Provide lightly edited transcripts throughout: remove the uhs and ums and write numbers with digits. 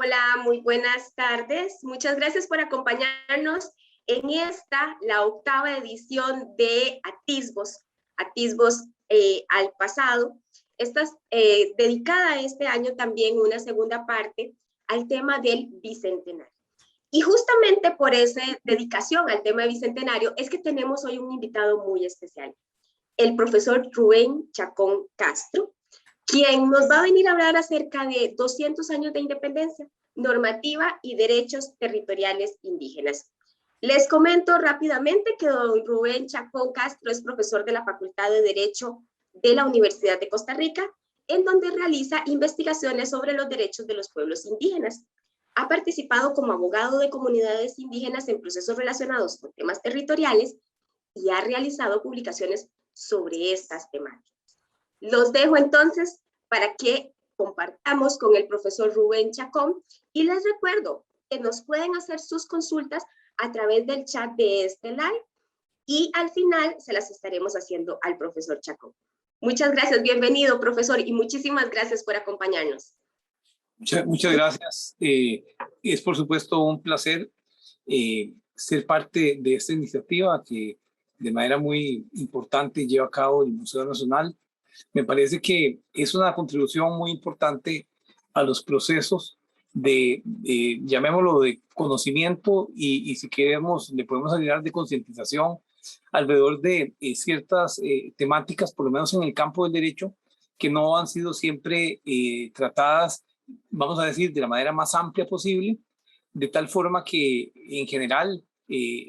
Hola, muy buenas tardes. Muchas gracias por acompañarnos en la octava edición de Atisbos al pasado. Esta es dedicada este año también una segunda parte al tema del Bicentenario. Y justamente por esa dedicación al tema del Bicentenario es que tenemos hoy un invitado muy especial, el profesor Rubén Chacón Castro, quien nos va a venir a hablar acerca de 200 años de independencia, normativa y derechos territoriales indígenas. Les comento rápidamente que don Rubén Chacón Castro es profesor de la Facultad de Derecho de la Universidad de Costa Rica, en donde realiza investigaciones sobre los derechos de los pueblos indígenas. Ha participado como abogado de comunidades indígenas en procesos relacionados con temas territoriales y ha realizado publicaciones sobre estas temáticas. Los dejo entonces para que compartamos con el profesor Rubén Chacón y les recuerdo que nos pueden hacer sus consultas a través del chat de este live y al final se las estaremos haciendo al profesor Chacón. Muchas gracias, bienvenido profesor y muchísimas gracias por acompañarnos. Muchas gracias. Es por supuesto un placer ser parte de esta iniciativa que de manera muy importante lleva a cabo el Museo Nacional. Me parece que es una contribución muy importante a los procesos llamémoslo, de conocimiento y si queremos, le podemos agregar de concientización alrededor de ciertas temáticas, por lo menos en el campo del derecho, que no han sido siempre tratadas, vamos a decir, de la manera más amplia posible, de tal forma que en general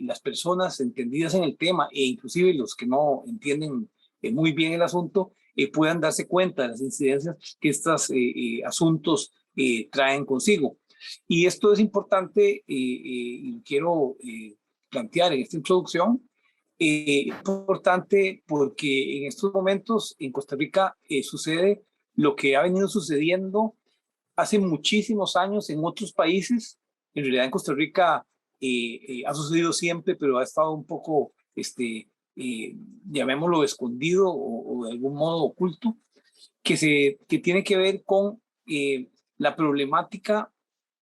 las personas entendidas en el tema e inclusive los que no entienden muy bien el asunto, puedan darse cuenta de las incidencias que estos asuntos traen consigo. Y esto es importante y quiero plantear en esta introducción. Importante porque en estos momentos en Costa Rica sucede lo que ha venido sucediendo hace muchísimos años en otros países. En realidad en Costa Rica ha sucedido siempre, pero ha estado un poco llamémoslo escondido o de algún modo oculto, que tiene que ver con la problemática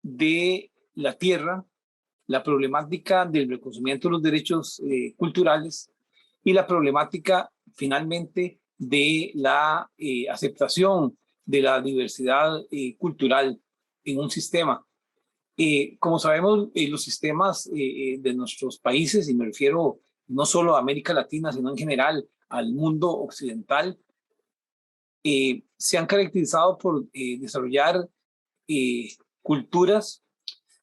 de la tierra, la problemática del reconocimiento de los derechos culturales y la problemática finalmente de la aceptación de la diversidad cultural en un sistema. Como sabemos, los sistemas de nuestros países, y me refiero no solo a América Latina, sino en general al mundo occidental, se han caracterizado por desarrollar culturas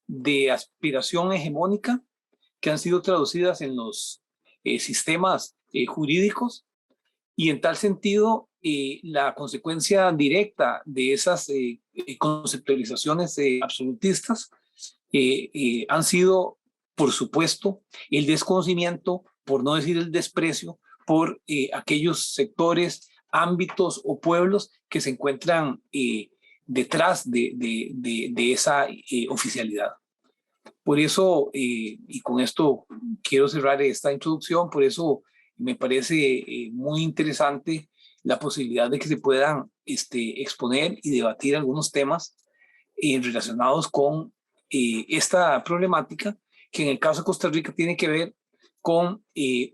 de aspiración hegemónica que han sido traducidas en los sistemas jurídicos, y en tal sentido la consecuencia directa de esas conceptualizaciones absolutistas han sido, por supuesto, el desconocimiento, por no decir el desprecio, por aquellos sectores, ámbitos o pueblos que se encuentran detrás de esa oficialidad. Por eso, y con esto quiero cerrar esta introducción, por eso me parece muy interesante la posibilidad de que se puedan exponer y debatir algunos temas relacionados con esta problemática, que en el caso de Costa Rica tiene que ver con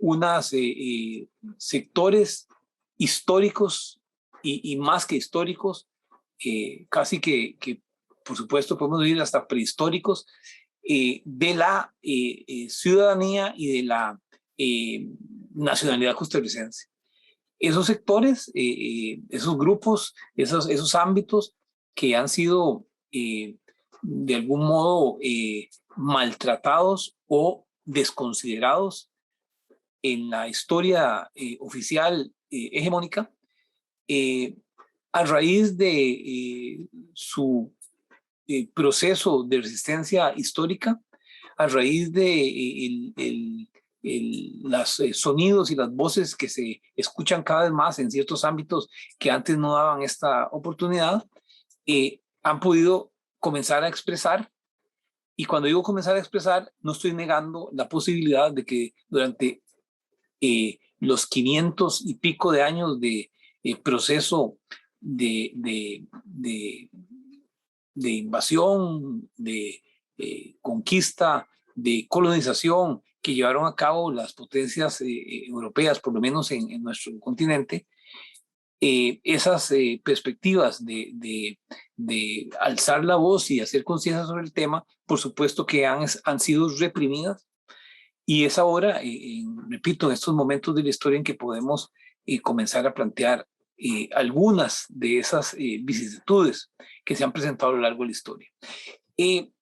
unos sectores históricos y más que históricos, casi que por supuesto podemos decir hasta prehistóricos, de la ciudadanía y de la nacionalidad costarricense. Esos sectores, esos grupos, esos ámbitos que han sido de algún modo maltratados o desconsiderados en la historia oficial hegemónica, a raíz de su proceso de resistencia histórica, a raíz de los sonidos y las voces que se escuchan cada vez más en ciertos ámbitos que antes no daban esta oportunidad, han podido comenzar a expresar. Y cuando digo comenzar a expresar, no estoy negando la posibilidad de que durante los 500 y pico de años de proceso de de invasión, de conquista, de colonización que llevaron a cabo las potencias europeas, por lo menos en nuestro continente, esas perspectivas de alzar la voz y hacer conciencia sobre el tema, por supuesto que han sido reprimidas, y es ahora, repito, en estos momentos de la historia en que podemos comenzar a plantear algunas de esas vicisitudes que se han presentado a lo largo de la historia. En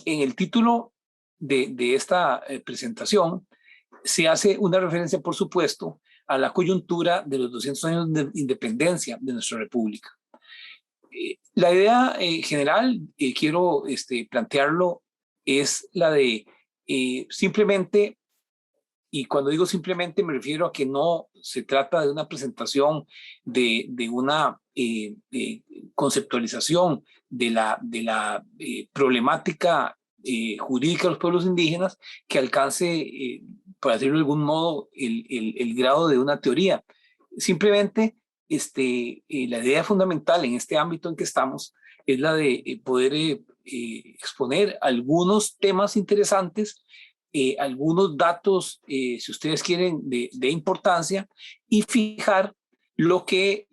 el título de esta presentación se hace una referencia, por supuesto, a la coyuntura de los 200 años de independencia de nuestra república. La idea general, quiero plantearlo, es la de simplemente, y cuando digo simplemente me refiero a que no se trata de una presentación de una conceptualización de la problemática jurídica de los pueblos indígenas que alcance, por decirlo de algún modo, el grado de una teoría. Simplemente la idea fundamental en este ámbito en que estamos es la de poder exponer algunos temas interesantes, algunos datos, si ustedes quieren, de importancia, y fijar lo que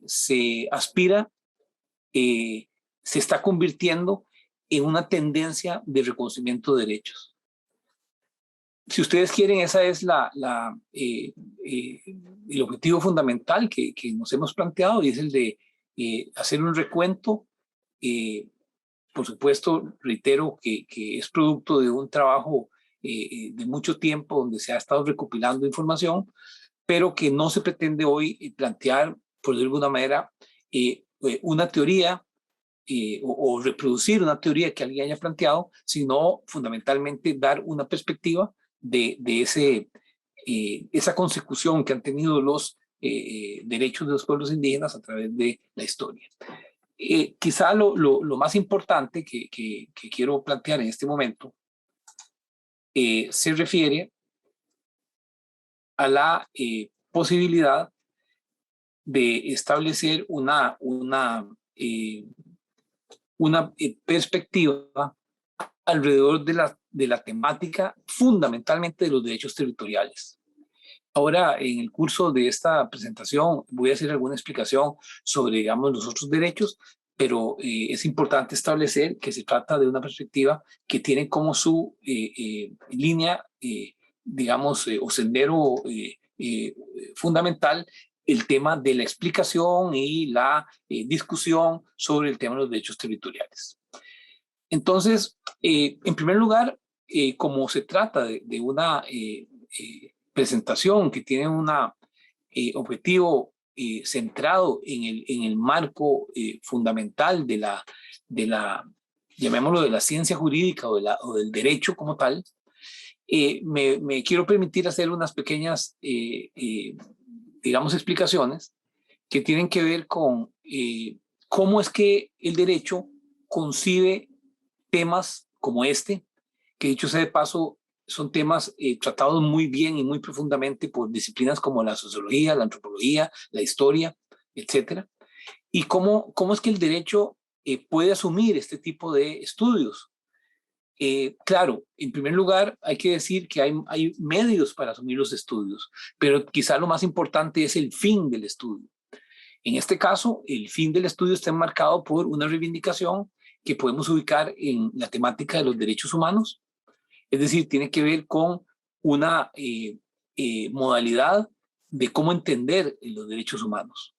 se aspira, se está convirtiendo en una tendencia de reconocimiento de derechos. Si ustedes quieren, esa es el objetivo fundamental que nos hemos planteado, y es el de hacer un recuento. Por supuesto, reitero que es producto de un trabajo de mucho tiempo donde se ha estado recopilando información, pero que no se pretende hoy plantear, por decirlo de alguna manera, una teoría o reproducir una teoría que alguien haya planteado, sino fundamentalmente dar una perspectiva de esa consecución que han tenido los derechos de los pueblos indígenas a través de la historia. Quizá lo más importante que quiero plantear en este momento se refiere a la posibilidad de establecer una perspectiva alrededor de la temática fundamentalmente de los derechos territoriales. Ahora, en el curso de esta presentación, voy a hacer alguna explicación sobre, digamos, los otros derechos, pero es importante establecer que se trata de una perspectiva que tiene como su línea, digamos, o sendero fundamental el tema de la explicación y la discusión sobre el tema de los derechos territoriales. Entonces, en primer lugar, como se trata de una presentación que tiene un objetivo centrado en el marco fundamental de la, llamémoslo, de la ciencia jurídica o del derecho como tal, me quiero permitir hacer unas pequeñas, digamos, explicaciones que tienen que ver con cómo es que el derecho concibe temas como este, que dicho sea de paso, son temas tratados muy bien y muy profundamente por disciplinas como la sociología, la antropología, la historia, etc. Y cómo es que el derecho puede asumir este tipo de estudios. Claro, en primer lugar hay que decir que hay medios para asumir los estudios, pero quizá lo más importante es el fin del estudio. En este caso, el fin del estudio está enmarcado por una reivindicación que podemos ubicar en la temática de los derechos humanos. Es decir, tiene que ver con una modalidad de cómo entender los derechos humanos.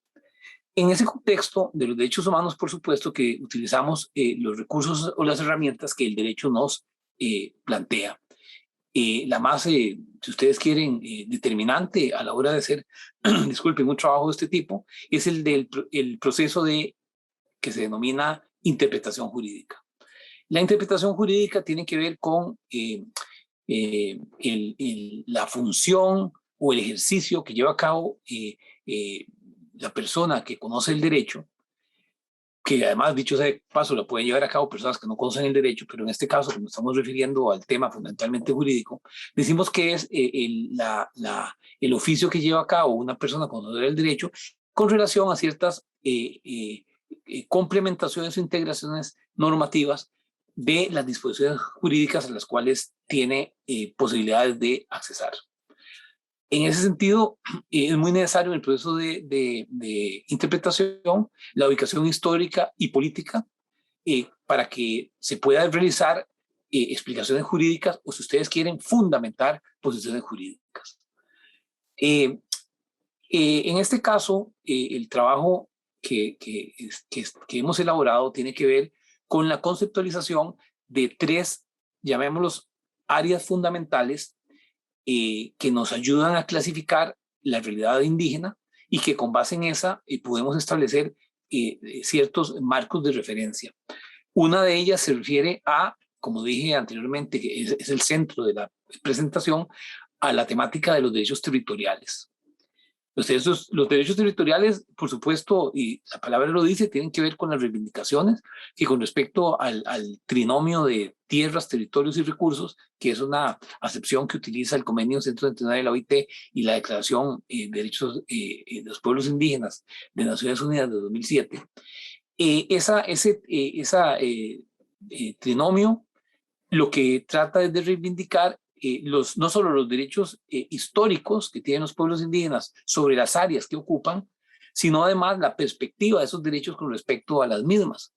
En ese contexto de los derechos humanos, por supuesto que utilizamos los recursos o las herramientas que el derecho nos plantea. La más, si ustedes quieren, determinante a la hora de hacer, disculpen, un trabajo de este tipo, es el proceso que se denomina interpretación jurídica. La interpretación jurídica tiene que ver con la función o el ejercicio que lleva a cabo la persona que conoce el derecho, que además, dicho sea de paso, la pueden llevar a cabo personas que no conocen el derecho, pero en este caso, como estamos refiriendo al tema fundamentalmente jurídico, decimos que es el oficio que lleva a cabo una persona conocedora del derecho con relación a ciertas complementaciones o integraciones normativas de las disposiciones jurídicas a las cuales tiene posibilidades de accesar. En ese sentido, es muy necesario en el proceso de interpretación la ubicación histórica y política para que se pueda realizar explicaciones jurídicas o, si ustedes quieren, fundamentar posiciones jurídicas. En este caso, el trabajo que hemos elaborado tiene que ver con la conceptualización de tres, llamémoslos, áreas fundamentales que nos ayudan a clasificar la realidad indígena y que con base en esa podemos establecer ciertos marcos de referencia. Una de ellas se refiere a, como dije anteriormente, que es el centro de la presentación, a la temática de los derechos territoriales. Los derechos territoriales, por supuesto, y la palabra lo dice, tienen que ver con las reivindicaciones que con respecto al trinomio de tierras, territorios y recursos, que es una acepción que utiliza el Convenio 139 de la OIT y la Declaración de Derechos de los Pueblos Indígenas de Naciones Unidas de 2007, ese trinomio lo que trata es de reivindicar no solo los derechos históricos que tienen los pueblos indígenas sobre las áreas que ocupan, sino además la perspectiva de esos derechos con respecto a las mismas,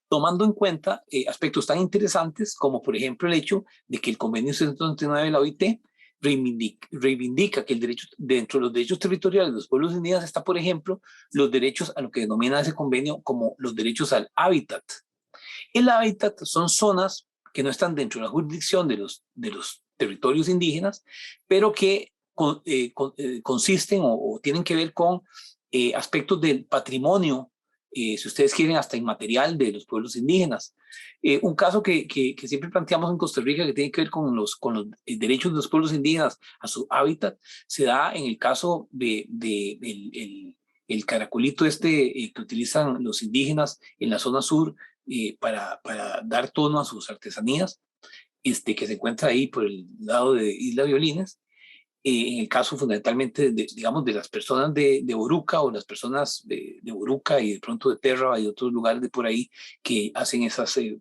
tomando en cuenta aspectos tan interesantes como, por ejemplo, el hecho de que el Convenio 139 de la OIT reivindica que dentro de los derechos territoriales de los pueblos indígenas está, por ejemplo, los derechos a lo que denomina ese convenio como los derechos al hábitat. El hábitat son zonas que no están dentro de la jurisdicción de los territorios indígenas, pero que consisten o tienen que ver con aspectos del patrimonio, si ustedes quieren, hasta inmaterial de los pueblos indígenas. Un caso que siempre planteamos en Costa Rica que tiene que ver con los derechos de los pueblos indígenas a su hábitat, se da en el caso el caracolito que utilizan los indígenas en la zona sur para dar tono a sus artesanías, que se encuentra ahí por el lado de Isla Violines. En el caso fundamentalmente, digamos, de las personas de Boruca o las personas de Boruca y de pronto de Terra y otros lugares de por ahí que hacen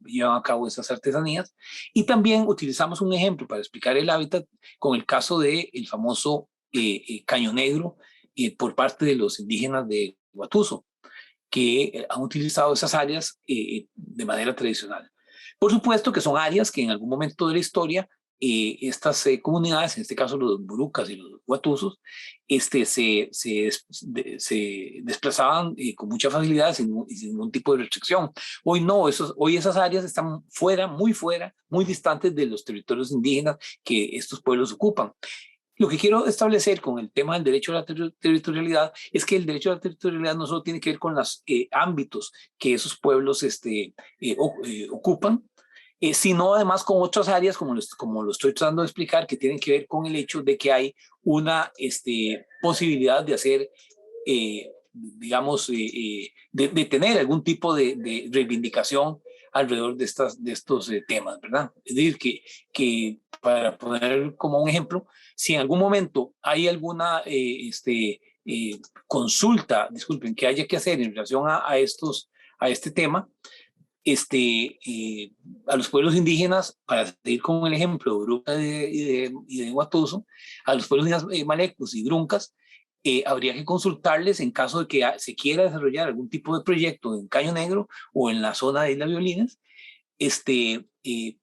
llevan a cabo esas artesanías. Y también utilizamos un ejemplo para explicar el hábitat con el caso del famoso Caño Negro por parte de los indígenas de Guatuso, que han utilizado esas áreas de manera tradicional. Por supuesto que son áreas que en algún momento de la historia estas comunidades, en este caso los burucas y los guatusos, se desplazaban con mucha facilidad sin ningún tipo de restricción. Hoy no, hoy esas áreas están muy distantes de los territorios indígenas que estos pueblos ocupan. Lo que quiero establecer con el tema del derecho a la territorialidad es que el derecho a la territorialidad no solo tiene que ver con los ámbitos que esos pueblos ocupan, sino además con otras áreas, como lo estoy tratando de explicar, que tienen que ver con el hecho de que hay una posibilidad de hacer, digamos, de tener algún tipo de reivindicación alrededor de estos temas, ¿verdad? Es decir, que para poner como un ejemplo, si en algún momento hay alguna consulta, disculpen, que haya que hacer en relación a este tema, a los pueblos indígenas, para seguir con el ejemplo de Boruca y de Guatuso, a los pueblos indígenas malecos y druncas, habría que consultarles en caso de que se quiera desarrollar algún tipo de proyecto en Caño Negro o en la zona de Isla Violines,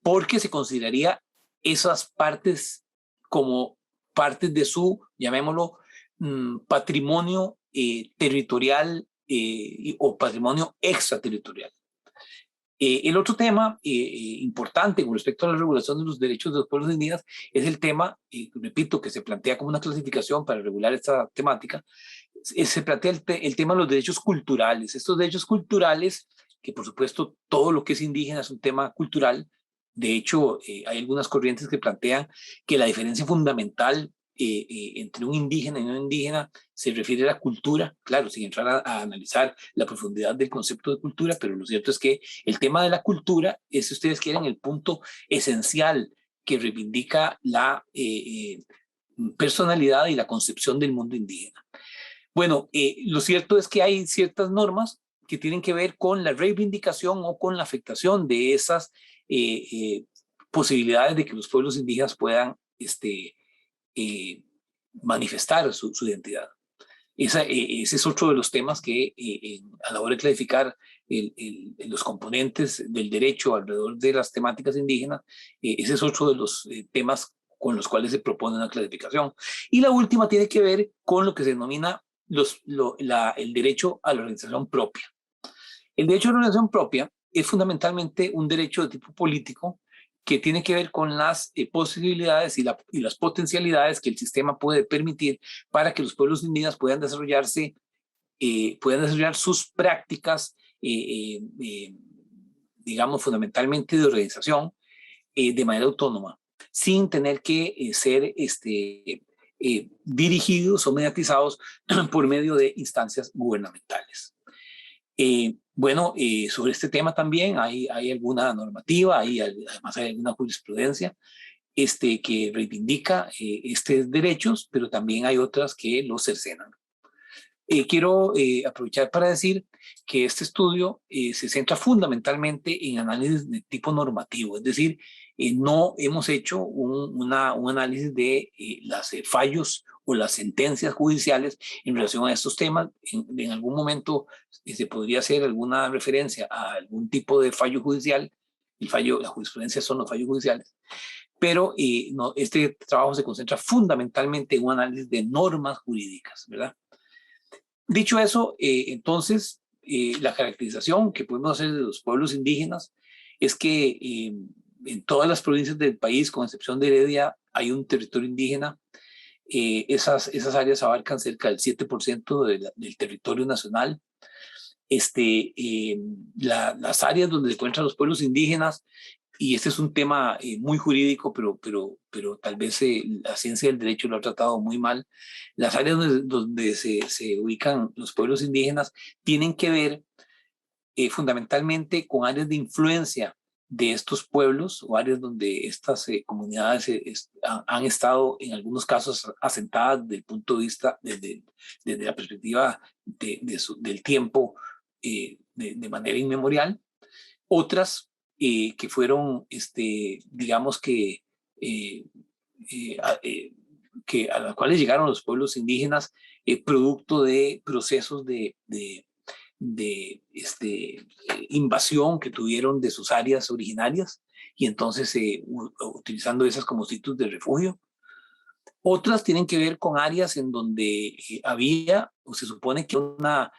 porque se consideraría esas partes como partes de su, llamémoslo, patrimonio territorial o patrimonio extraterritorial. El otro tema importante con respecto a la regulación de los derechos de los pueblos indígenas es el tema, repito, que se plantea como una clasificación para regular esta temática. Se plantea el tema de los derechos culturales. Estos derechos culturales, que por supuesto todo lo que es indígena es un tema cultural. De hecho, hay algunas corrientes que plantean que la diferencia fundamental entre un indígena y no indígena se refiere a la cultura, claro, sin entrar a analizar la profundidad del concepto de cultura, pero lo cierto es que el tema de la cultura es, si ustedes quieren, el punto esencial que reivindica la personalidad y la concepción del mundo indígena. Bueno, lo cierto es que hay ciertas normas que tienen que ver con la reivindicación o con la afectación de esas posibilidades de que los pueblos indígenas puedan manifestar su identidad. Ese es otro de los temas que a la hora de clasificar los componentes del derecho alrededor de las temáticas indígenas, ese es otro de los temas con los cuales se propone una clasificación. Y la última tiene que ver con lo que se denomina el derecho a la organización propia. El derecho a la organización propia es fundamentalmente un derecho de tipo político que tiene que ver con las posibilidades y las potencialidades que el sistema puede permitir para que los pueblos indígenas puedan desarrollar sus prácticas, digamos, fundamentalmente de organización, de manera autónoma, sin tener que ser dirigidos o mediatizados por medio de instancias gubernamentales. Sobre este tema también hay alguna normativa, además hay alguna jurisprudencia que reivindica estos derechos, pero también hay otras que los cercenan. Quiero aprovechar para decir que este estudio se centra fundamentalmente en análisis de tipo normativo, es decir, no hemos hecho un análisis de los fallos o las sentencias judiciales en relación a estos temas. En algún momento se podría hacer alguna referencia a algún tipo de fallo judicial. La jurisprudencia son los fallos judiciales, pero este trabajo se concentra fundamentalmente en un análisis de normas jurídicas, ¿verdad? Dicho eso, entonces, la caracterización que podemos hacer de los pueblos indígenas es que en todas las provincias del país, con excepción de Heredia, hay un territorio indígena. Esas áreas abarcan cerca del 7% del territorio nacional. Las áreas donde se encuentran los pueblos indígenas, y este es un tema muy jurídico, pero tal vez la ciencia del derecho lo ha tratado muy mal. Las áreas donde se ubican los pueblos indígenas tienen que ver fundamentalmente con áreas de influencia de estos pueblos o áreas donde estas comunidades han estado en algunos casos asentadas desde el punto de vista, desde la perspectiva del tiempo de manera inmemorial. Otras que fueron, digamos que a las cuales llegaron los pueblos indígenas producto de procesos de invasión que tuvieron de sus áreas originarias y entonces utilizando esas como sitios de refugio. Otras tienen que ver con áreas en donde había o se supone que una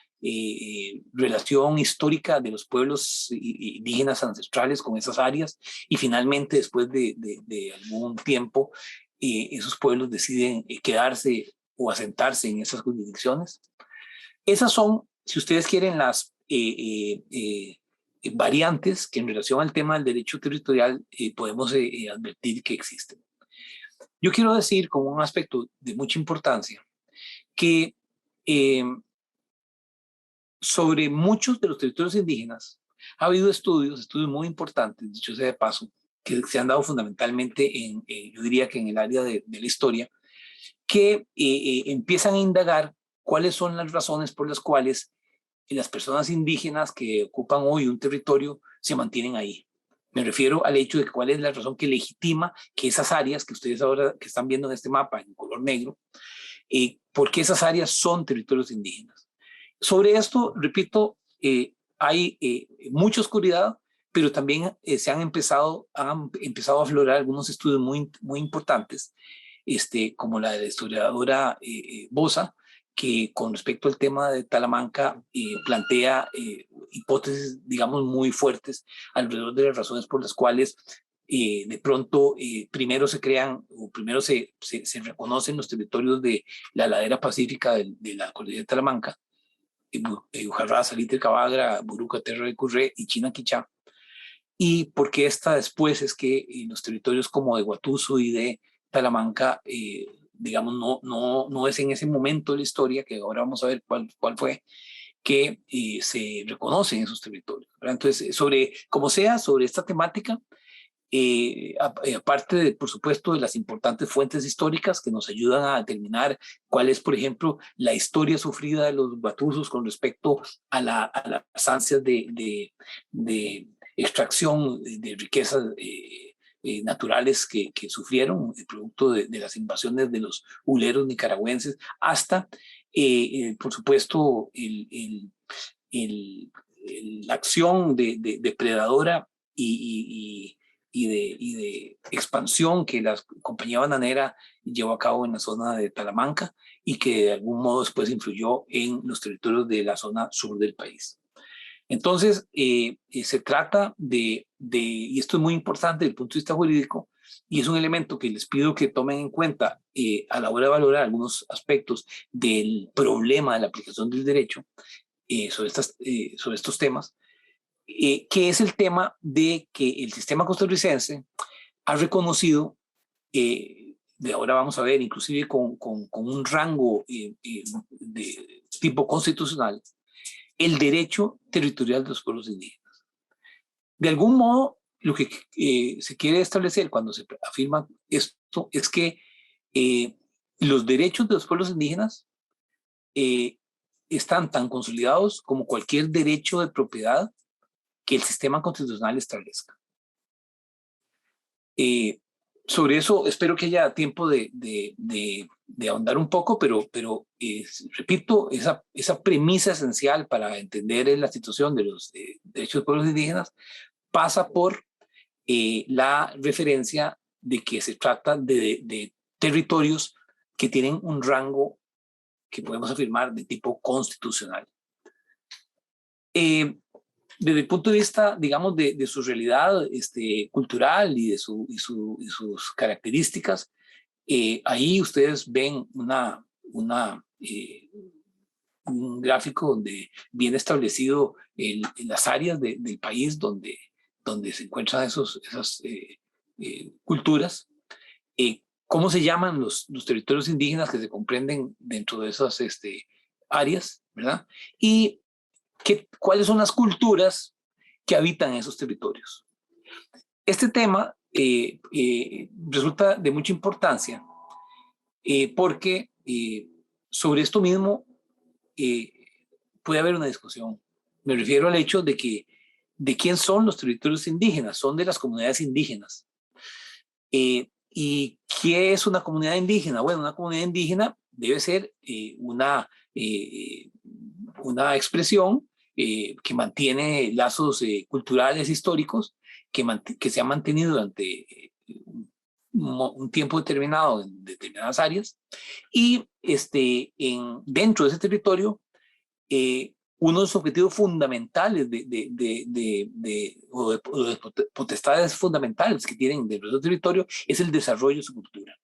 relación histórica de los pueblos indígenas ancestrales con esas áreas y finalmente después de algún tiempo esos pueblos deciden quedarse o asentarse en esas jurisdicciones. Esas son, si ustedes quieren, las variantes que en relación al tema del derecho territorial podemos advertir que existen. Yo quiero decir, como un aspecto de mucha importancia, que sobre muchos de los territorios indígenas ha habido estudios muy importantes, dicho sea de paso, que se han dado fundamentalmente yo diría que en el área de la historia, que empiezan a indagar cuáles son las razones por las cuales las personas indígenas que ocupan hoy un territorio se mantienen ahí. Me refiero al hecho de cuál es la razón que legitima que esas áreas que ustedes ahora que están viendo en este mapa en color negro, ¿por qué esas áreas son territorios indígenas? Sobre esto, repito, hay mucha oscuridad, pero también han empezado a aflorar algunos estudios muy importantes, como la de la historiadora Bosa, que con respecto al tema de Talamanca plantea hipótesis, digamos, muy fuertes alrededor de las razones por las cuales de pronto primero se crean o primero se reconocen los territorios de la ladera pacífica de la cordillera de Talamanca, Ujarrá, Salitre, Cabagra, Buruca, Terra de Curré y Chinaquichá, y porque después es que los territorios como de Guatuso y de Talamanca digamos, no es en ese momento de la historia, que ahora vamos a ver cuál fue, que se reconocen esos territorios, ¿verdad? Entonces, como sea, sobre esta temática, aparte de, por supuesto, de las importantes fuentes históricas que nos ayudan a determinar cuál es, por ejemplo, la historia sufrida de los batusos con respecto a las ansias de extracción de riquezas naturales que sufrieron, el producto de las invasiones de los huleros nicaragüenses, hasta, por supuesto, la acción depredadora y de expansión que la compañía bananera llevó a cabo en la zona de Talamanca y que de algún modo después influyó en los territorios de la zona sur del país. Entonces, se trata y esto es muy importante desde el punto de vista jurídico, y es un elemento que les pido que tomen en cuenta a la hora de valorar algunos aspectos del problema de la aplicación del derecho sobre estos temas, que es el tema de que el sistema costarricense ha reconocido, de ahora vamos a ver, inclusive con un rango de tipo constitucional, el derecho territorial de los pueblos indígenas. De algún modo, lo que se quiere establecer cuando se afirma esto es que los derechos de los pueblos indígenas están tan consolidados como cualquier derecho de propiedad que el sistema constitucional establezca. Sobre eso espero que haya tiempo de ahondar un poco, pero repito, esa premisa esencial para entender la situación de los derechos de los pueblos indígenas pasa por la referencia de que se trata de territorios que tienen un rango que podemos afirmar de tipo constitucional. Desde el punto de vista, digamos, de su realidad cultural y de sus características, ahí ustedes ven un gráfico donde viene establecido las áreas del país donde se encuentran esas culturas, cómo se llaman los territorios indígenas que se comprenden dentro de esas áreas, ¿verdad? Y cuáles son las culturas que habitan esos territorios. Este tema resulta de mucha importancia porque sobre esto mismo puede haber una discusión. Me refiero al hecho de quién son los territorios indígenas, son de las comunidades indígenas. ¿Y qué es una comunidad indígena? Bueno, una comunidad indígena debe ser una expresión que mantiene lazos culturales históricos que se han mantenido durante un tiempo determinado en determinadas áreas, y dentro de ese territorio uno de los objetivos fundamentales o de potestades fundamentales que tienen dentro de ese territorio es el desarrollo de su cultura.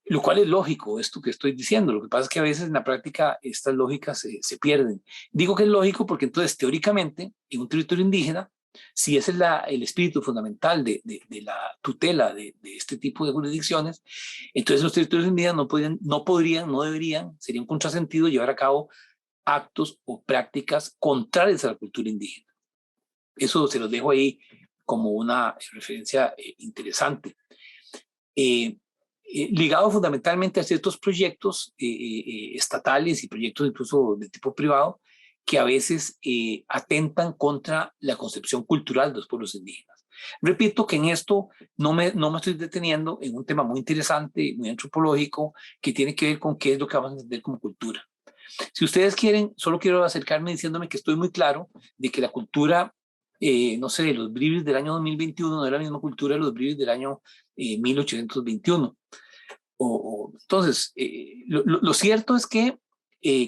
Lo cual es lógico, esto que estoy diciendo. Lo que pasa es que a veces en la práctica estas lógicas se pierden. Digo que es lógico porque entonces teóricamente en un territorio indígena, si ese es el espíritu fundamental de la tutela de este tipo de jurisdicciones, entonces los territorios indígenas no deberían, sería un contrasentido llevar a cabo actos o prácticas contrarias a la cultura indígena. Eso se los dejo ahí como una referencia interesante. Ligado fundamentalmente a ciertos proyectos estatales y proyectos incluso de tipo privado que a veces atentan contra la concepción cultural de los pueblos indígenas. Repito que en esto no me estoy deteniendo en un tema muy interesante, muy antropológico, que tiene que ver con qué es lo que vamos a entender como cultura. Si ustedes quieren, solo quiero acercarme diciéndome que estoy muy claro de que la cultura, no sé, de los bribris del año 2021 no es la misma cultura de los bribris del año 1821. Entonces, lo cierto es que,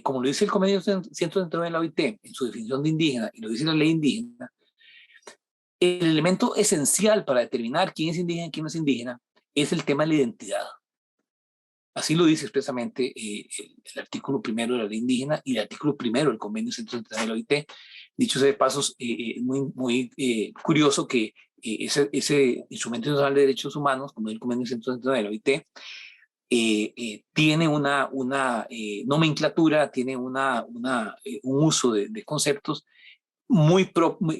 como lo dice el Convenio 139 de la OIT en su definición de indígena, y lo dice la ley indígena, el elemento esencial para determinar quién es indígena y quién no es indígena es el tema de la identidad. Así lo dice expresamente el artículo 1 de la ley indígena y el artículo 1 del Convenio 139 de la OIT. Dicho sea de pasos, muy curioso que ese Instrumento Internacional de Derechos Humanos, como el Convenio 139 de la OIT, tiene una nomenclatura, tiene un uso de conceptos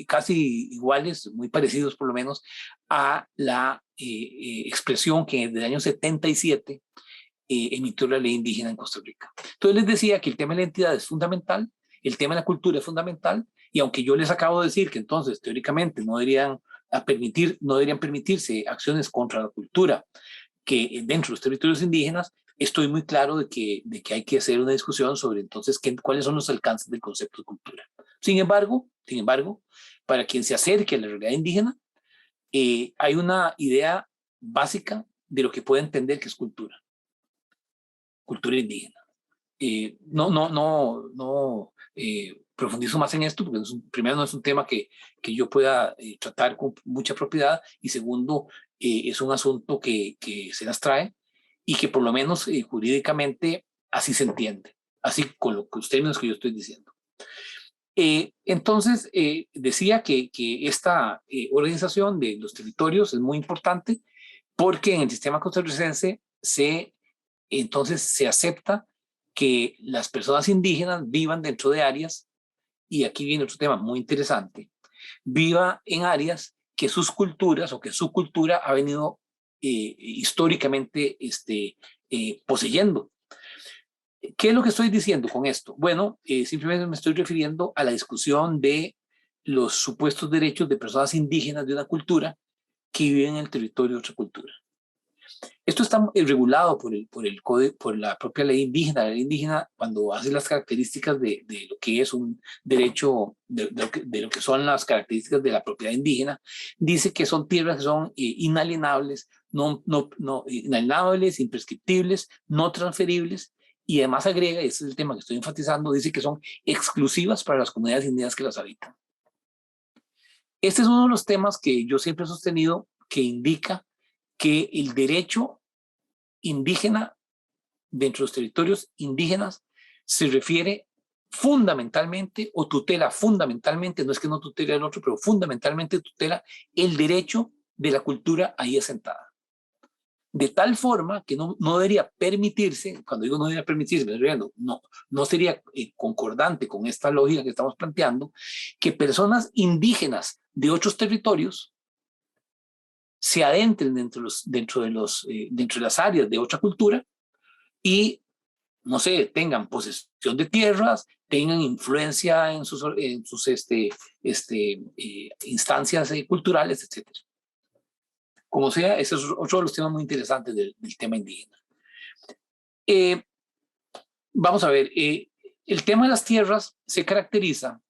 casi iguales, muy parecidos por lo menos, a la expresión que desde el año 77 emitió la ley indígena en Costa Rica. Entonces les decía que el tema de la identidad es fundamental, el tema de la cultura es fundamental, y aunque yo les acabo de decir que entonces teóricamente no deberían permitirse acciones contra la cultura que dentro de los territorios indígenas, estoy muy claro de que hay que hacer una discusión sobre entonces cuáles son los alcances del concepto de cultura. Sin embargo, para quien se acerque a la realidad indígena, hay una idea básica de lo que puede entender que es cultura indígena. No profundizo más en esto porque primero no es un tema que yo pueda tratar con mucha propiedad, y segundo, es un asunto que se las trae y que por lo menos jurídicamente así se entiende, así con los términos que yo estoy diciendo. Entonces, decía que esta organización de los territorios es muy importante porque en el sistema costarricense entonces se acepta que las personas indígenas vivan dentro de áreas, y aquí viene otro tema muy interesante, viva en áreas que sus culturas o que su cultura ha venido históricamente poseyendo. ¿Qué es lo que estoy diciendo con esto? Bueno, simplemente me estoy refiriendo a la discusión de los supuestos derechos de personas indígenas de una cultura que viven en el territorio de otra cultura. Esto está regulado por la propia ley indígena. La ley indígena, cuando hace las características de lo que es un derecho, de lo que son las características de la propiedad indígena, dice que son tierras que son inalienables, inalienables, imprescriptibles, no transferibles, y además agrega, y ese es el tema que estoy enfatizando, dice que son exclusivas para las comunidades indígenas que las habitan. Este es uno de los temas que yo siempre he sostenido, que indica que el derecho indígena dentro de los territorios indígenas se refiere fundamentalmente o tutela fundamentalmente, no es que no tutela el otro, pero fundamentalmente tutela el derecho de la cultura ahí asentada. De tal forma que no debería permitirse, cuando digo no debería permitirse, no sería concordante con esta lógica que estamos planteando, que personas indígenas de otros territorios se adentren dentro de las áreas de otra cultura y, no sé, tengan posesión de tierras, tengan influencia en sus instancias culturales, etc. Como sea, ese es otro de los temas muy interesantes del tema indígena. Vamos a ver, el tema de las tierras se caracteriza,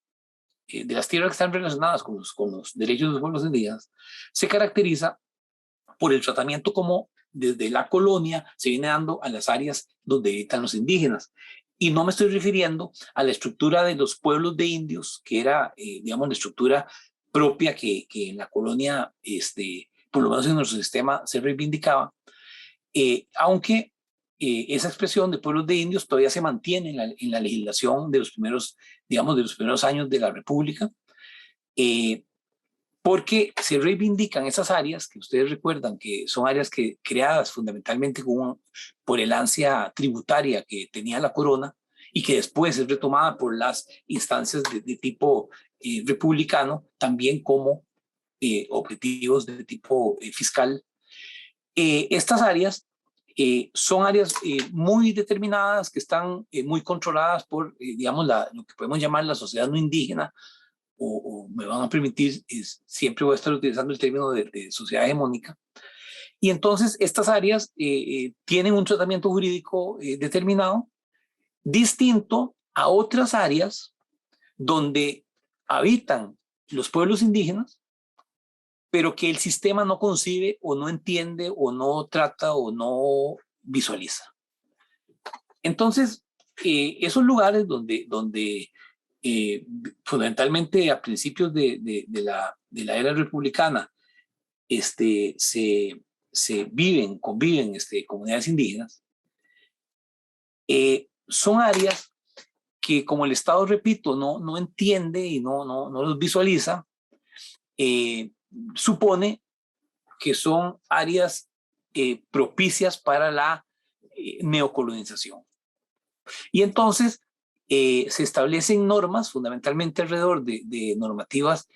de las tierras que están relacionadas con los derechos de los pueblos indígenas, se caracteriza por el tratamiento como desde la colonia se viene dando a las áreas donde habitan los indígenas. Y no me estoy refiriendo a la estructura de los pueblos de indios, que era, digamos, la estructura propia que en la colonia, por lo menos en nuestro sistema, se reivindicaba, aunque esa expresión de pueblos de indios todavía se mantiene en la legislación de los primeros, digamos, de los primeros años de la República, porque se reivindican esas áreas que ustedes recuerdan que son áreas creadas fundamentalmente por el ansia tributaria que tenía la corona y que después es retomada por las instancias de tipo republicano, también como objetivos de tipo fiscal. Estas áreas son áreas muy determinadas, que están muy controladas por, digamos, lo que podemos llamar la sociedad no indígena, o me van a permitir, siempre voy a estar utilizando el término de sociedad hegemónica. Y entonces estas áreas tienen un tratamiento jurídico determinado, distinto a otras áreas donde habitan los pueblos indígenas, pero que el sistema no concibe o no entiende o no trata o no visualiza. Entonces, esos lugares donde fundamentalmente a principios de la era republicana conviven comunidades indígenas, son áreas que, como el Estado, repito, no entiende y no los visualiza, supone que son áreas propicias para la neocolonización. Y entonces se establecen normas fundamentalmente alrededor de normativas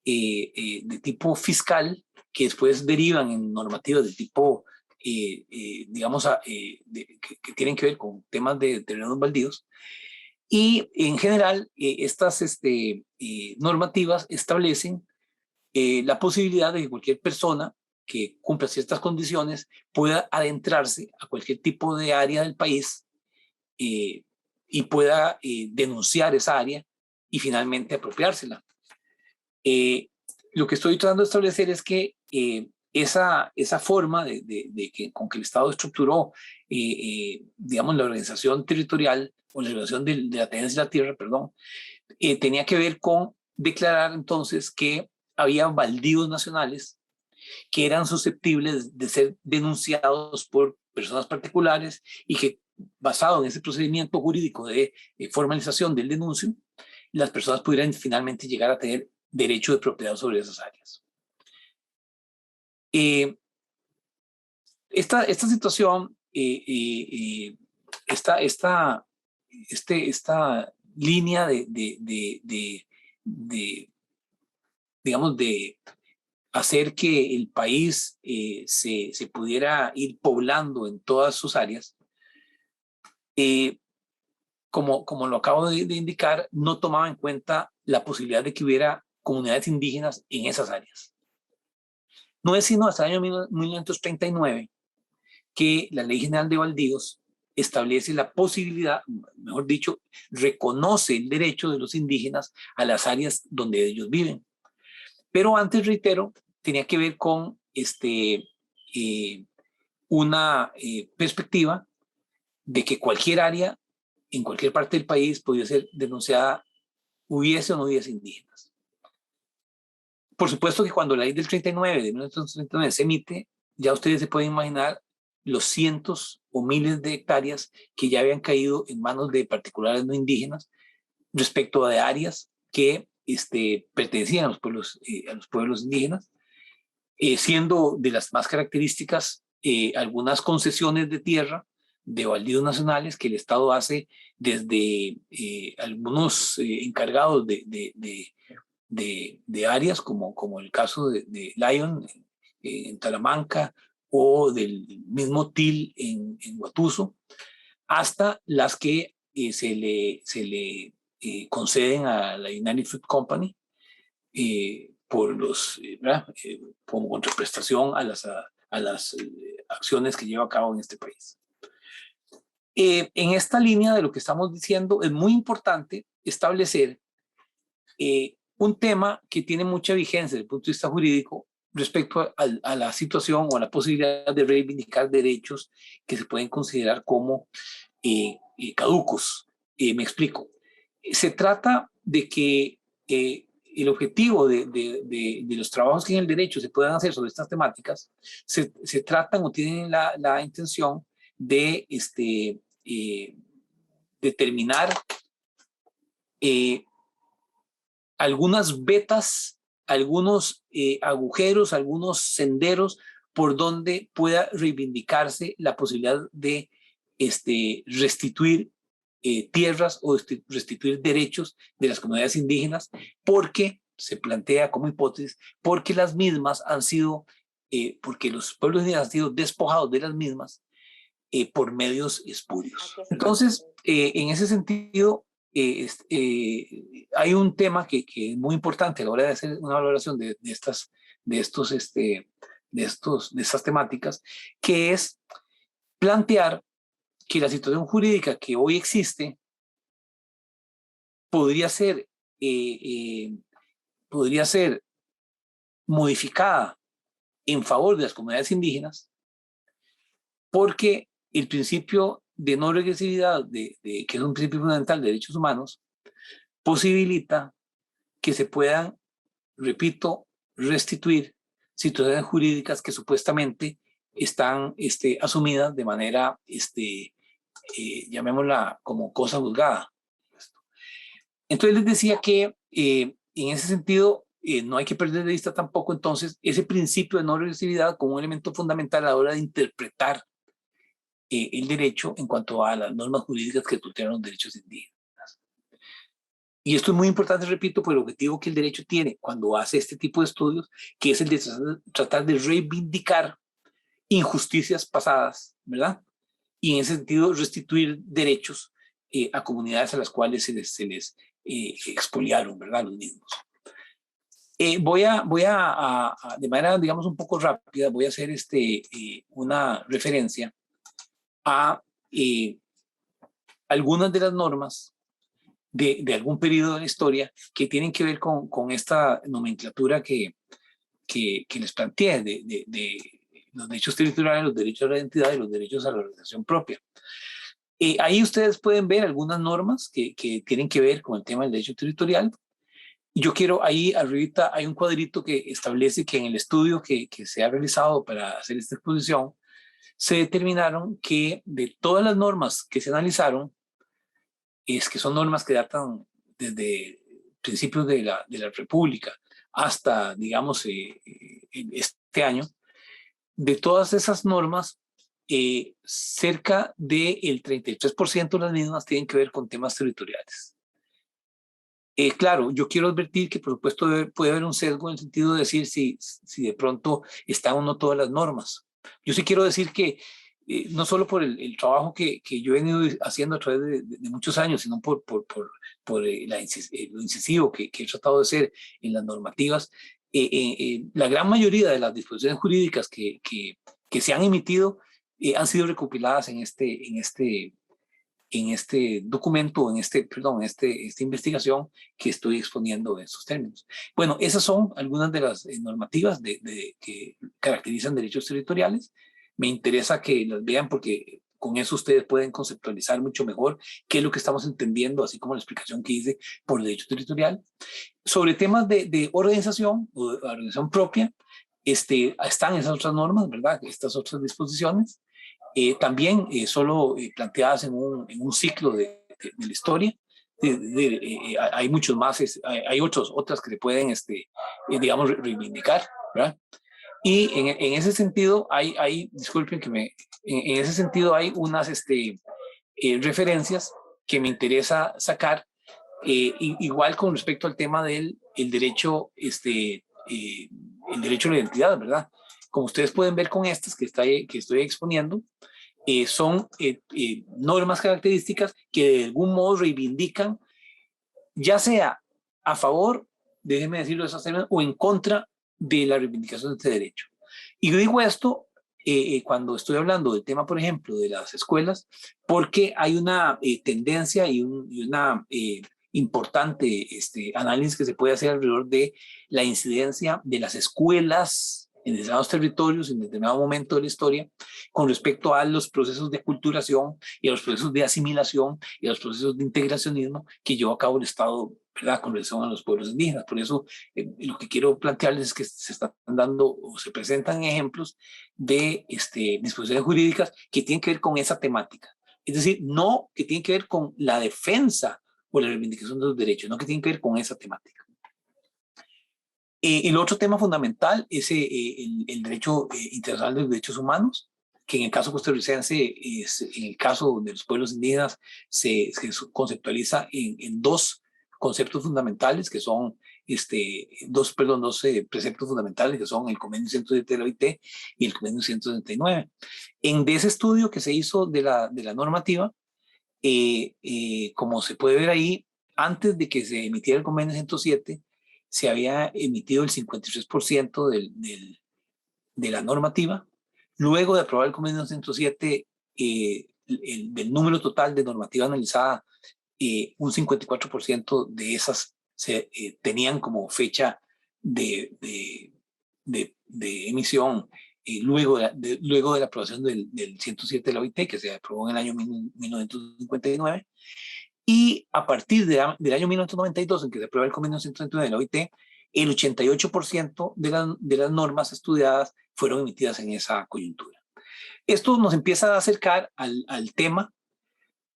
de tipo fiscal, que después derivan en normativas de tipo, digamos, que tienen que ver con temas de terrenos baldíos. Y en general, estas normativas establecen la posibilidad de que cualquier persona que cumpla ciertas condiciones pueda adentrarse a cualquier tipo de área del país y pueda denunciar esa área y finalmente apropiársela. Lo que estoy tratando de establecer es que esa forma con que el Estado estructuró, digamos, la organización territorial o la organización de la tenencia de la tierra, perdón, tenía que ver con declarar entonces que había baldíos nacionales que eran susceptibles de ser denunciados por personas particulares y que, basado en ese procedimiento jurídico de formalización del denuncio, las personas pudieran finalmente llegar a tener derecho de propiedad sobre esas áreas. Esta situación, esta línea digamos, de hacer que el país se pudiera ir poblando en todas sus áreas, como lo acabo de indicar, no tomaba en cuenta la posibilidad de que hubiera comunidades indígenas en esas áreas. No es sino hasta el año 1939 que la Ley General de Baldíos establece la posibilidad, mejor dicho, reconoce el derecho de los indígenas a las áreas donde ellos viven. Pero antes, reitero, tenía que ver con una perspectiva de que cualquier área en cualquier parte del país podía ser denunciada, hubiese o no hubiese indígenas. Por supuesto que cuando la ley del 39, de 1939 se emite, ya ustedes se pueden imaginar los cientos o miles de hectáreas que ya habían caído en manos de particulares no indígenas respecto de áreas que pertenecían a los pueblos indígenas, siendo de las más características algunas concesiones de tierra de baldíos nacionales que el Estado hace desde algunos encargados de áreas, como el caso de Lyon en Talamanca o del mismo TIL en Guatuso, hasta las que se le conceden a la United Fruit Company por como contraprestación a las acciones que lleva a cabo en este país. En esta línea de lo que estamos diciendo, es muy importante establecer un tema que tiene mucha vigencia desde el punto de vista jurídico respecto a la situación o a la posibilidad de reivindicar derechos que se pueden considerar como caducos. Me explico. Se trata de que el objetivo de los trabajos que en el derecho se puedan hacer sobre estas temáticas se tratan o tienen la intención de determinar algunas vetas, algunos agujeros, algunos senderos por donde pueda reivindicarse la posibilidad de restituir tierras o restituir derechos de las comunidades indígenas, porque se plantea como hipótesis, porque las mismas han sido, porque los pueblos indígenas han sido despojados de las mismas por medios espurios. Entonces, en ese sentido, hay un tema que es muy importante a la hora de hacer una valoración de estas temáticas, que es plantear que la situación jurídica que hoy existe podría ser modificada en favor de las comunidades indígenas, porque el principio de no regresividad, que es un principio fundamental de derechos humanos, posibilita que se puedan, repito, restituir situaciones jurídicas que supuestamente están asumidas de manera, llamémosla como cosa juzgada. Entonces les decía que en ese sentido no hay que perder de vista tampoco entonces ese principio de no regresividad como un elemento fundamental a la hora de interpretar el derecho en cuanto a las normas jurídicas que tutelan los derechos indígenas. Y esto es muy importante, repito, por el objetivo que el derecho tiene cuando hace este tipo de estudios, que es el de tratar de reivindicar injusticias pasadas, ¿verdad? Y en ese sentido restituir derechos a comunidades a las cuales se les expoliaron, ¿verdad? Los mismos. De manera, digamos, un poco rápida, voy a hacer una referencia a algunas de las normas de algún periodo de la historia que tienen que ver con esta nomenclatura que les planteé de los derechos territoriales, los derechos a la identidad y los derechos a la organización propia. Ahí ustedes pueden ver algunas normas que tienen que ver con el tema del derecho territorial. Yo quiero, ahí arribita hay un cuadrito que establece que en el estudio que se ha realizado para hacer esta exposición, se determinaron que de todas las normas que se analizaron, es que son normas que datan desde principios de la República hasta, digamos, este año, de todas esas normas, cerca del 33% de las mismas tienen que ver con temas territoriales. Claro, yo quiero advertir que por supuesto puede haber un sesgo en el sentido de decir si de pronto están o no todas las normas. Yo sí quiero decir que no solo por el trabajo que yo he venido haciendo a través de muchos años, sino por lo incisivo que he tratado de ser en las normativas, la gran mayoría de las disposiciones jurídicas que se han emitido han sido recopiladas en este documento, esta investigación que estoy exponiendo en estos términos. Bueno, esas son algunas de las normativas que caracterizan derechos territoriales. Me interesa que las vean porque con eso ustedes pueden conceptualizar mucho mejor qué es lo que estamos entendiendo, así como la explicación que hice por derecho territorial. Sobre temas de organización o de organización propia, están esas otras normas, ¿verdad? Estas otras disposiciones. También solo planteadas en un ciclo de la historia. Hay muchos más, hay otras que se pueden, digamos, reivindicar, ¿verdad? Y en ese sentido disculpen en ese sentido hay unas referencias que me interesa sacar, igual con respecto al tema del derecho, el derecho a la identidad, ¿verdad? Como ustedes pueden ver con estas que estoy exponiendo, son normas características que de algún modo reivindican, ya sea a favor, déjenme decirlo de esa manera, o en contra de la reivindicación de este derecho. Y yo digo esto cuando estoy hablando del tema, por ejemplo, de las escuelas, porque hay una tendencia y una importante análisis que se puede hacer alrededor de la incidencia de las escuelas en determinados territorios, en determinado momento de la historia, con respecto a los procesos de aculturación y a los procesos de asimilación y a los procesos de integracionismo que llevó a cabo el Estado, ¿verdad?, con relación a los pueblos indígenas. Por eso lo que quiero plantearles es que se están dando o se presentan ejemplos de disposiciones jurídicas que tienen que ver con esa temática. Es decir, no que tienen que ver con la defensa o la reivindicación de los derechos, no que tienen que ver con esa temática. El otro tema fundamental es el derecho internacional de los derechos humanos, que en el caso costarricense, en el caso de los pueblos indígenas, se conceptualiza en dos conceptos fundamentales, que son dos preceptos fundamentales, que son el Convenio 107 de la OIT y el Convenio 179. En ese estudio que se hizo de la normativa, como se puede ver ahí, antes de que se emitiera el Convenio 107, se había emitido el 53% de la normativa. Luego de aprobar el Convenio 107, del número total de normativa analizada, un 54% de esas tenían como fecha de emisión luego de la aprobación del 107 de la OIT, que se aprobó en el año 1959. Y a partir del año 1992, en que se aprueba el Convenio 139 de la OIT, el 88% de las normas estudiadas fueron emitidas en esa coyuntura. Esto nos empieza a acercar al tema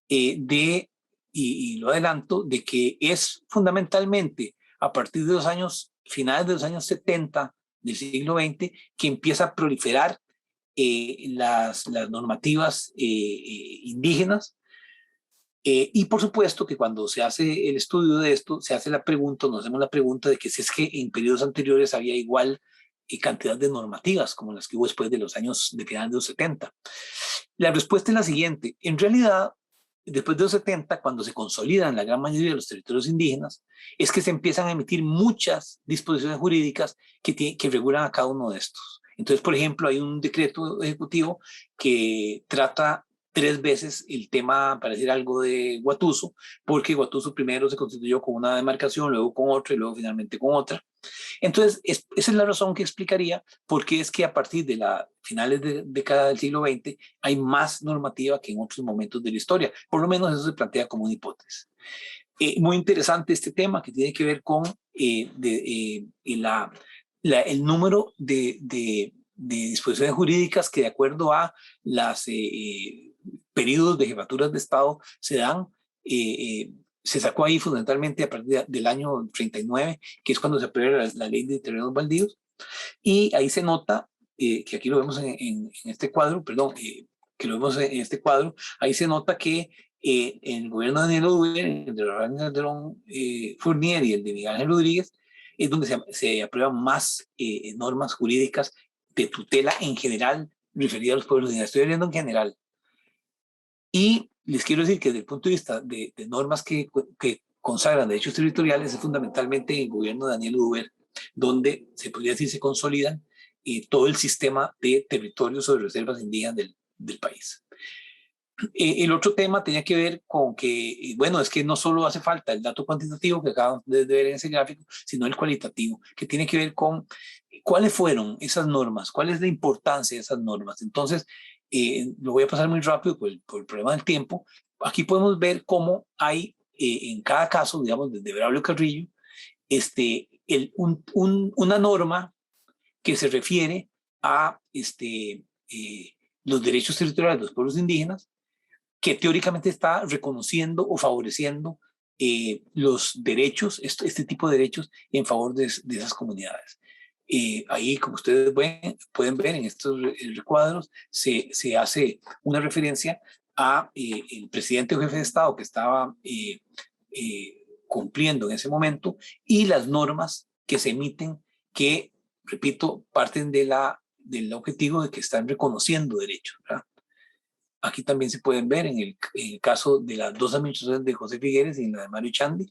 y lo adelanto, de que es fundamentalmente a partir de los años, finales de los años 70 del siglo XX, que empieza a proliferar las normativas indígenas, Y por supuesto que cuando se hace el estudio de esto, se hace la pregunta, nos hacemos la pregunta de que si es que en periodos anteriores había igual cantidad de normativas como las que hubo después de los años de finales de los 70. La respuesta es la siguiente. En realidad, después de los 70, cuando se consolidan la gran mayoría de los territorios indígenas, es que se empiezan a emitir muchas disposiciones jurídicas que regulan a cada uno de estos. Entonces, por ejemplo, hay un decreto ejecutivo que trata 3 veces el tema, para decir algo, de Guatuso, porque Guatuso primero se constituyó con una demarcación, luego con otra y luego finalmente con otra. Entonces, esa es la razón que explicaría por qué es que a partir de la finales de década del siglo XX hay más normativa que en otros momentos de la historia. Por lo menos eso se plantea como una hipótesis. Muy interesante este tema que tiene que ver con el número de disposiciones jurídicas que de acuerdo a los periodos de jefaturas de Estado se dan. Se sacó ahí fundamentalmente a partir del año 39, que es cuando se aprueba la ley de terrenos baldíos, y ahí se nota, que aquí lo vemos en este cuadro, perdón, que lo vemos en este cuadro, ahí se nota que en el gobierno de Daniel Oduber, el de Laurent Calderón Fournier y el de Miguel Ángel Rodríguez, es donde se aprueban más normas jurídicas de tutela en general referidas a los pueblos indígenas. Estoy hablando en general. Y les quiero decir que desde el punto de vista de normas que consagran derechos territoriales es fundamentalmente en el gobierno de Daniel Oduber, donde se podría decir se consolidan todo el sistema de territorios sobre reservas indígenas del país. El otro tema tenía que ver con que, bueno, es que no solo hace falta el dato cuantitativo que acaban de ver en ese gráfico, sino el cualitativo, que tiene que ver con cuáles fueron esas normas, cuál es la importancia de esas normas. Entonces, lo voy a pasar muy rápido por el problema del tiempo. Aquí podemos ver cómo hay en cada caso, digamos, desde Braulio Carrillo, una norma que se refiere a los derechos territoriales de los pueblos indígenas, que teóricamente está reconociendo o favoreciendo los derechos, este tipo de derechos en favor de esas comunidades. Ahí, como ustedes pueden ver en estos recuadros, se hace una referencia a el presidente o jefe de Estado que estaba cumpliendo en ese momento y las normas que se emiten que, repito, parten del objetivo de que están reconociendo derechos, ¿verdad? Aquí también se pueden ver en el caso de las dos administraciones de José Figueres y en la de Mario Chandy.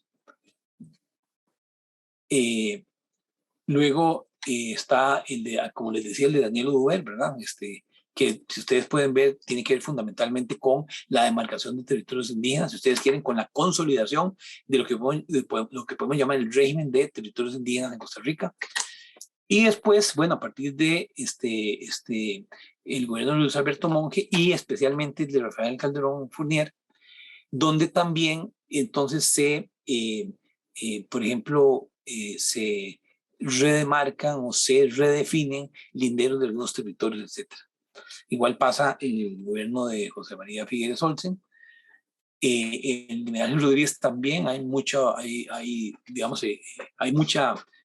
Luego está el de, como les decía, el de Daniel Oduber, ¿verdad? Que si ustedes pueden ver, tiene que ver fundamentalmente con la demarcación de territorios indígenas, si ustedes quieren, con la consolidación de lo que podemos llamar el régimen de territorios indígenas en Costa Rica. Y después, bueno, a partir de el gobierno de Luis Alberto Monge y especialmente el de Rafael Calderón Fournier, donde también entonces por ejemplo, se redemarcan o se redefinen linderos de algunos territorios, etc. Igual pasa en el gobierno de José María Figueres Olsen. En Miguel Ángel Rodríguez también hay mucha,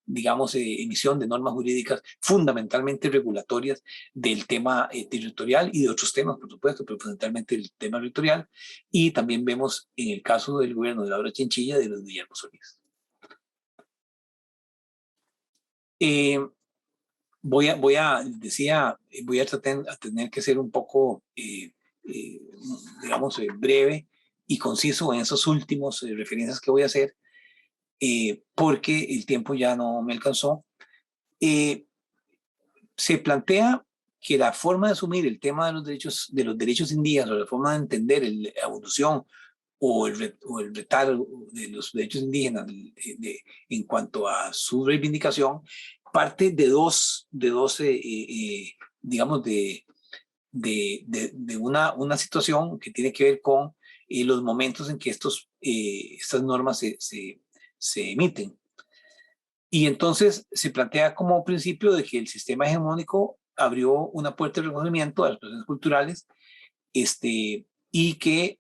digamos, emisión de normas jurídicas fundamentalmente regulatorias del tema territorial y de otros temas, por supuesto, pero fundamentalmente el tema territorial. Y también vemos en el caso del gobierno de Laura Chinchilla de los Guillermo Solís. Voy a tener que ser un poco, digamos, breve y conciso en esos últimos referencias que voy a hacer, porque el tiempo ya no me alcanzó. Se plantea que la forma de asumir el tema de los derechos indígenas, o la forma de entender la evolución o el retardo de los derechos indígenas en cuanto a su reivindicación, parte de digamos, de una situación que tiene que ver con los momentos en que estas normas se emiten. Y entonces se plantea como principio de que el sistema hegemónico abrió una puerta de reconocimiento a las personas culturales, y que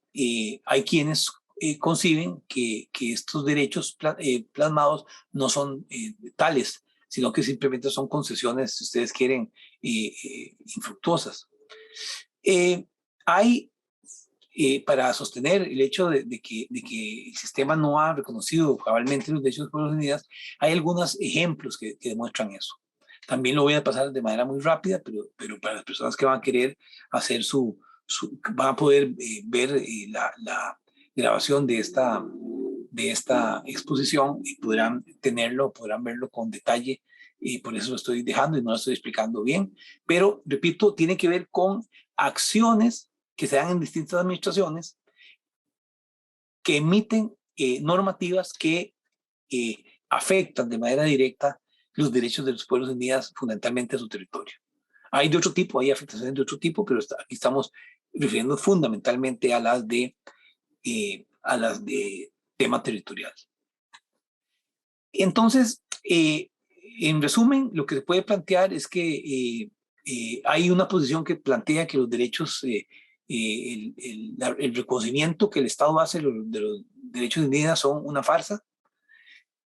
hay quienes conciben que estos derechos plasmados no son tales, sino que simplemente son concesiones, si ustedes quieren, infructuosas. Hay para sostener el hecho de que el sistema no ha reconocido cabalmente los derechos de los pueblos indígenas, hay algunos ejemplos que demuestran eso. También lo voy a pasar de manera muy rápida, pero para las personas que van a querer hacer van a poder ver la grabación de esta exposición y podrán verlo con detalle, y por eso lo estoy dejando y no lo estoy explicando bien, pero repito, tiene que ver con acciones que se dan en distintas administraciones que emiten normativas que afectan de manera directa los derechos de los pueblos indígenas, fundamentalmente a su territorio. Hay de otro tipo, hay afectaciones de otro tipo, pero aquí estamos refiriendo fundamentalmente a las de tema territorial. Entonces, en resumen, lo que se puede plantear es que hay una posición que plantea que los derechos, el reconocimiento que el Estado hace de los derechos indígenas son una farsa,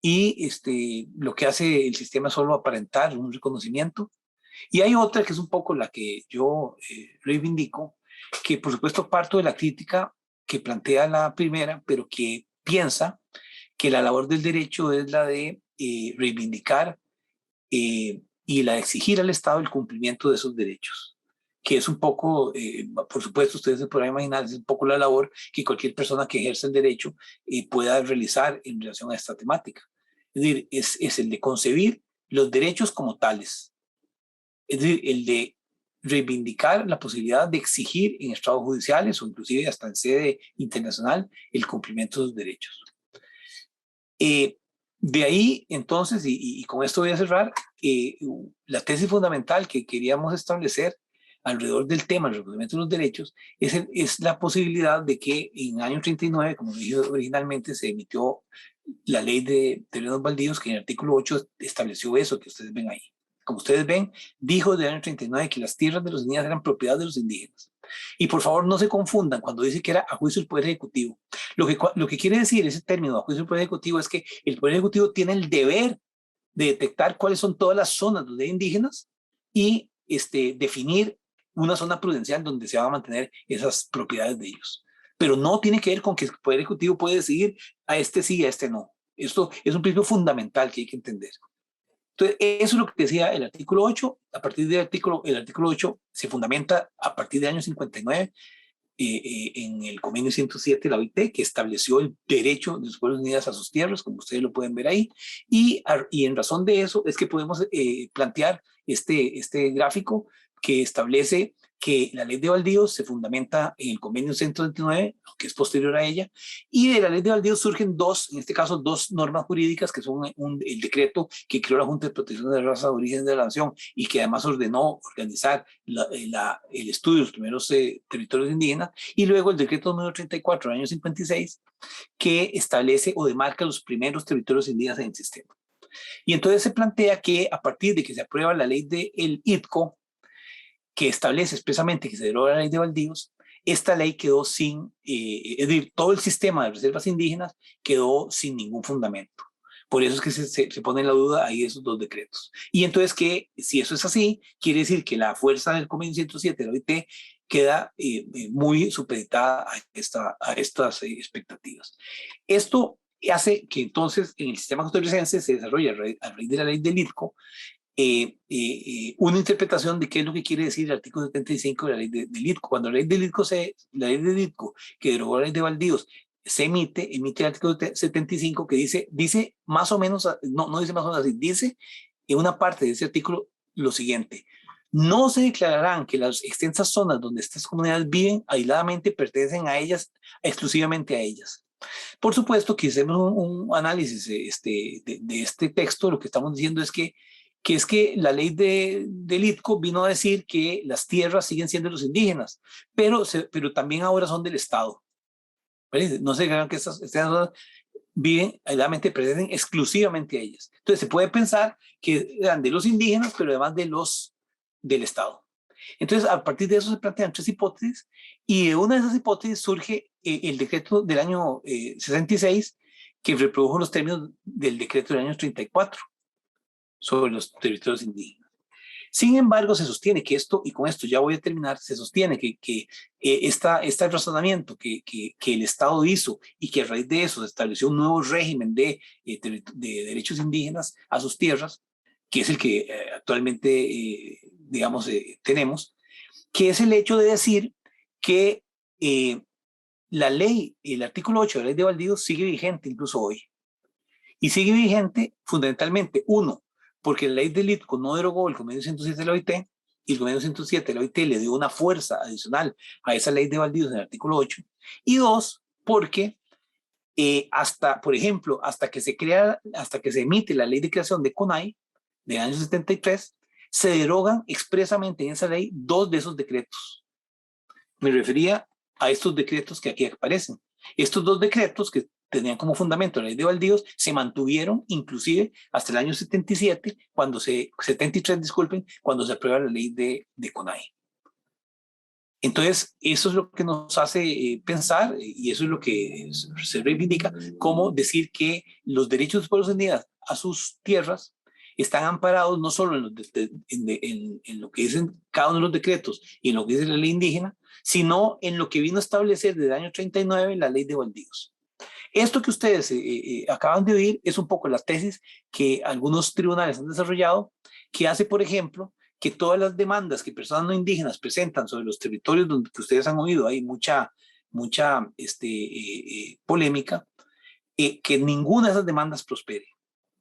y lo que hace el sistema es solo aparentar un reconocimiento. Y hay otra que es un poco la que yo reivindico, que por supuesto parto de la crítica que plantea la primera, pero que piensa que la labor del derecho es la de reivindicar y la de exigir al Estado el cumplimiento de esos derechos, que es un poco, por supuesto, ustedes se podrán imaginar, es un poco la labor que cualquier persona que ejerce el derecho pueda realizar en relación a esta temática. Es decir, es el de concebir los derechos como tales, es decir, el de reivindicar la posibilidad de exigir en estados judiciales o inclusive hasta en sede internacional el cumplimiento de los derechos. De ahí, entonces, y con esto voy a cerrar, la tesis fundamental que queríamos establecer alrededor del tema del reconocimiento de los derechos es la posibilidad de que en el año 39, como dije originalmente, se emitió la ley de terrenos baldíos, que en el artículo 8 estableció eso que ustedes ven ahí. Como ustedes ven, dijo del año 39 que las tierras de los indígenas eran propiedad de los indígenas. Y por favor no se confundan cuando dice que era a juicio del Poder Ejecutivo. Lo que quiere decir ese término a juicio del Poder Ejecutivo es que el Poder Ejecutivo tiene el deber de detectar cuáles son todas las zonas donde hay indígenas y definir una zona prudencial donde se van a mantener esas propiedades de ellos. Pero no tiene que ver con que el Poder Ejecutivo puede decidir a este sí, a este no. Esto es un principio fundamental que hay que entender. Entonces, eso es lo que decía el artículo 8. A partir del el artículo 8 se fundamenta a partir del año 59 en el convenio 107 de la OIT, que estableció el derecho de los pueblos indígenas a sus tierras, como ustedes lo pueden ver ahí, y en razón de eso es que podemos plantear este gráfico que establece que la ley de baldíos se fundamenta en el convenio 129, que es posterior a ella, y de la ley de baldíos surgen en este caso, dos normas jurídicas, que son el decreto que creó la Junta de Protección de la Raza de Origen de la Nación y que además ordenó organizar el estudio de los primeros territorios indígenas, y luego el decreto número 34 del año 56, que establece o demarca los primeros territorios indígenas en el sistema. Y entonces se plantea que a partir de que se aprueba la ley del ITCO, que establece expresamente que se deroga la ley de baldíos, esta ley quedó es decir, todo el sistema de reservas indígenas quedó sin ningún fundamento. Por eso es que se pone en la duda ahí esos dos decretos. Y entonces, que si eso es así, quiere decir que la fuerza del convenio 107 de la OIT queda muy supeditada a estas expectativas. Esto hace que entonces en el sistema costarricense se desarrolle a raíz de la ley del ITCO una interpretación de qué es lo que quiere decir el artículo 75 de la ley del ITCO. Cuando la ley del ITCO, que derogó la ley de baldíos, se emite el artículo 75 que dice más o menos, no dice más o menos así, dice en una parte de ese artículo lo siguiente: no se declararán que las extensas zonas donde estas comunidades viven aisladamente pertenecen a ellas, exclusivamente a ellas. Por supuesto que hacemos un análisis de este texto, lo que estamos diciendo es que la ley del ITCO vino a decir que las tierras siguen siendo de los indígenas, pero también ahora son del Estado. ¿Vale? No se crean que estas zonas viven aisladamente, pertenecen exclusivamente a ellas. Entonces se puede pensar que eran de los indígenas, pero además del Estado. Entonces, a partir de eso se plantean tres hipótesis, y de una de esas hipótesis surge el decreto del año 66, que reprodujo los términos del decreto del año 34 sobre los territorios indígenas. Sin embargo, se sostiene que esto, y con esto ya voy a terminar, se sostiene que este razonamiento que el Estado hizo y que a raíz de eso se estableció un nuevo régimen de derechos indígenas a sus tierras, que es el que actualmente, digamos, tenemos, que es el hecho de decir que la ley, el artículo 8 de la ley de baldíos sigue vigente incluso hoy. Y sigue vigente fundamentalmente, uno, porque la ley del ITCO no derogó el convenio 107 de la OIT, y el convenio 107 de la OIT le dio una fuerza adicional a esa ley de baldíos en el artículo 8, y dos, porque hasta, por ejemplo, hasta que se emite la ley de creación de CONAI, del año 73, se derogan expresamente en esa ley dos de esos decretos. Me refería a estos decretos que aquí aparecen. Estos dos decretos que tenían como fundamento la ley de baldíos se mantuvieron inclusive hasta el año 77, 73, disculpen, cuando se aprueba la ley de CONAI. Entonces, eso es lo que nos hace pensar, y eso es lo que se reivindica, como decir que los derechos de los pueblos indígenas a sus tierras están amparados no solo en lo que dicen cada uno de los decretos y en lo que dice la ley indígena, sino en lo que vino a establecer desde el año 39 la ley de baldíos. Esto que ustedes acaban de oír es un poco la tesis que algunos tribunales han desarrollado, que hace, por ejemplo, que todas las demandas que personas no indígenas presentan sobre los territorios donde que ustedes han oído, hay mucha polémica, que ninguna de esas demandas prospere.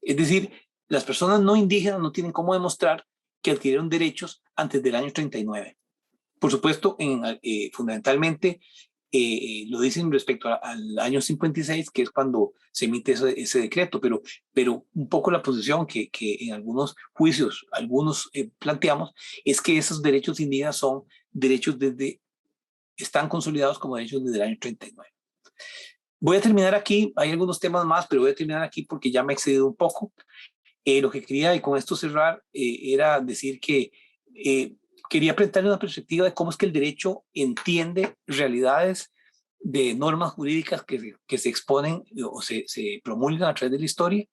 Es decir, las personas no indígenas no tienen cómo demostrar que adquirieron derechos antes del año 39. Por supuesto, fundamentalmente lo dicen respecto al año 56, que es cuando se emite ese decreto, pero un poco la posición que en algunos juicios, algunos planteamos, es que esos derechos indígenas son derechos están consolidados como derechos desde el año 39. Voy a terminar aquí, hay algunos temas más, pero voy a terminar aquí porque ya me he excedido un poco. Lo que quería, y con esto cerrar, era decir que quería presentarle una perspectiva de cómo es que el derecho entiende realidades de normas jurídicas que se exponen o se promulgan a través de la historia,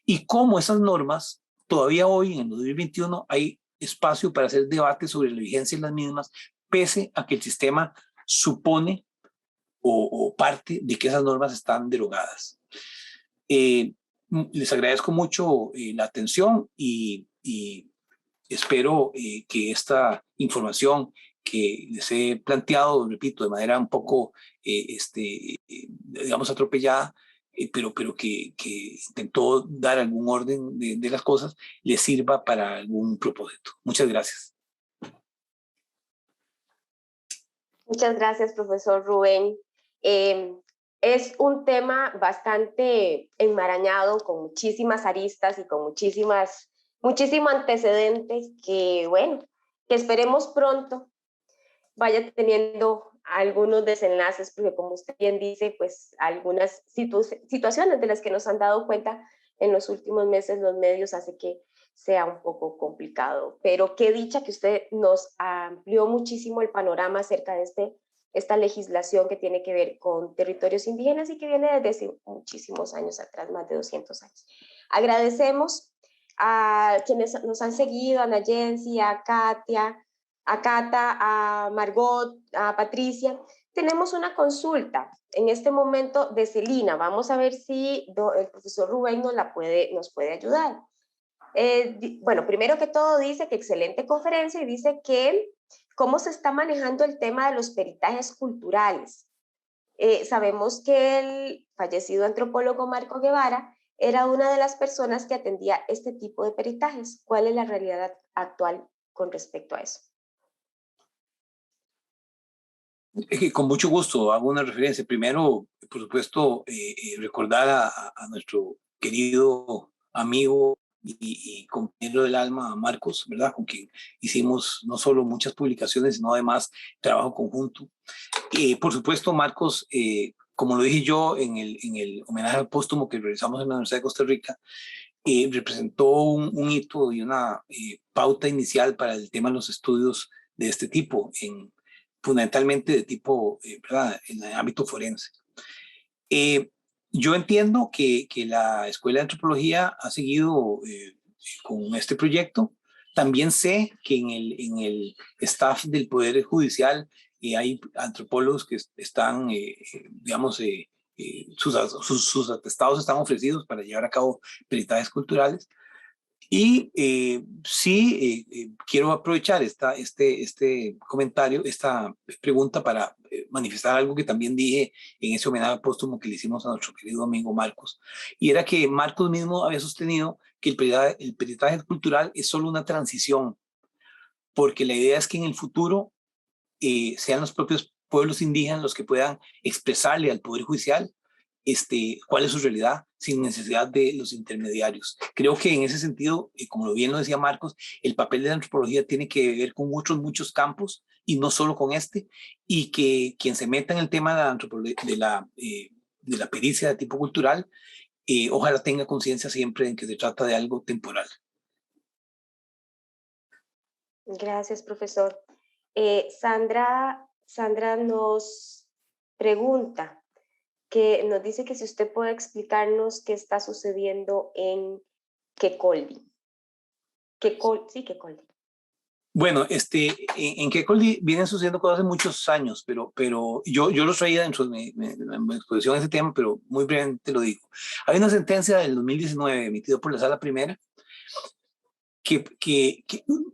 y cómo esas normas, todavía hoy, en el 2021, hay espacio para hacer debate sobre la vigencia de las mismas, pese a que el sistema supone o parte de que esas normas están derogadas. Les agradezco mucho la atención y espero que esta información que les he planteado, repito, de manera un poco, digamos, atropellada, pero que intentó dar algún orden de las cosas, les sirva para algún propósito. Muchas gracias. Muchas gracias, profesor Rubén. Es un tema bastante enmarañado, con muchísimas aristas y con muchísimo antecedentes que, bueno, que esperemos pronto vaya teniendo algunos desenlaces, porque como usted bien dice, pues algunas situaciones de las que nos han dado cuenta en los últimos meses los medios hace que sea un poco complicado. Pero qué dicha que usted nos amplió muchísimo el panorama acerca de esta legislación que tiene que ver con territorios indígenas y que viene desde muchísimos años atrás, más de 200 años. Agradecemos a quienes nos han seguido, a Nayensi, a Katia, a Cata, a Margot, a Patricia. Tenemos una consulta en este momento de Celina. Vamos a ver si el profesor Rubén nos puede ayudar. Bueno, primero que todo dice que excelente conferencia y dice que cómo se está manejando el tema de los peritajes culturales. Sabemos que el fallecido antropólogo Marco Guevara era una de las personas que atendía este tipo de peritajes. ¿Cuál es la realidad actual con respecto a eso? Con mucho gusto hago una referencia. Primero, por supuesto, recordar a nuestro querido amigo y compañero del alma, Marcos, ¿verdad? Con quien hicimos no solo muchas publicaciones, sino además trabajo conjunto. Por supuesto, Marcos, como lo dije yo en el homenaje póstumo que realizamos en la Universidad de Costa Rica, representó un hito y una pauta inicial para el tema de los estudios de este tipo, fundamentalmente de tipo, ¿verdad?, en el ámbito forense. Yo entiendo que la Escuela de Antropología ha seguido con este proyecto. También sé que en el staff del Poder Judicial hay antropólogos que están, digamos, sus atestados están ofrecidos para llevar a cabo peritajes culturales. Y sí, quiero aprovechar este comentario, esta pregunta para manifestar algo que también dije en ese homenaje póstumo que le hicimos a nuestro querido amigo Marcos. Y era que Marcos mismo había sostenido que el peritaje cultural es solo una transición, porque la idea es que en el futuro sean los propios pueblos indígenas los que puedan expresarle al Poder Judicial cuál es su realidad sin necesidad de los intermediarios. Creo que en ese sentido, como bien lo decía Marcos, el papel de la antropología tiene que ver con muchos campos y no solo con y que quien se meta en el tema de la antropología, de la pericia de tipo cultural, ojalá tenga conciencia siempre en que se trata de algo temporal. Gracias, profesor. Sandra nos pregunta, que nos dice que si usted puede explicarnos qué está sucediendo en Quecoldi. Sí, Quecoldi. Bueno, en Quecoldi vienen sucediendo cosas hace muchos años, pero yo lo traía dentro de mi exposición a ese tema, pero muy brevemente lo digo. Hay una sentencia del 2019 emitida por la Sala Primera que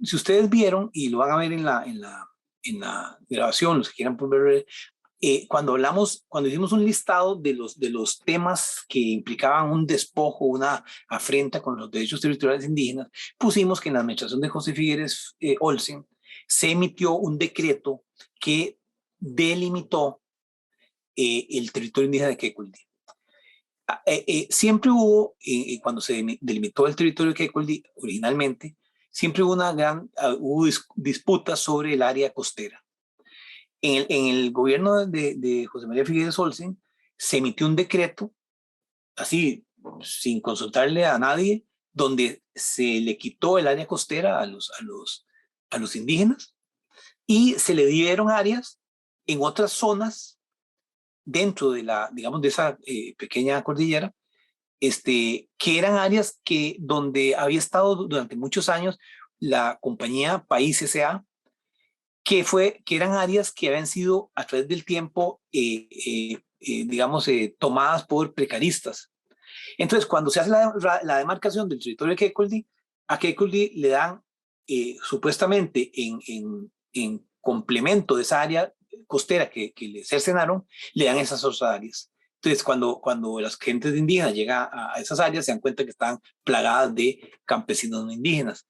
si ustedes vieron, y lo van a ver en la grabación, los que quieran poder ver, cuando hicimos un listado de los temas que implicaban un despojo, una afrenta con los derechos territoriales indígenas, pusimos que en la administración de José Figueres Olsen se emitió un decreto que delimitó el territorio indígena de Quecoldi. Siempre hubo, cuando se delimitó el territorio de Quecoldi originalmente, siempre hubo hubo disputas sobre el área costera. En el gobierno de José María Figueres Olsen se emitió un decreto, así, sin consultarle a nadie, donde se le quitó el área costera a los indígenas y se le dieron áreas en otras zonas dentro de digamos, de esa pequeña cordillera, que eran áreas donde había estado durante muchos años la compañía País S.A., que eran áreas que habían sido a través del tiempo, digamos, tomadas por precaristas. Entonces, cuando se hace la demarcación del territorio de Quecoldi, a Quecoldi le dan, supuestamente, en complemento de esa área costera que le cercenaron, le dan esas otras áreas. Entonces, cuando las gentes indígenas llegan a esas áreas, se dan cuenta que están plagadas de campesinos no indígenas.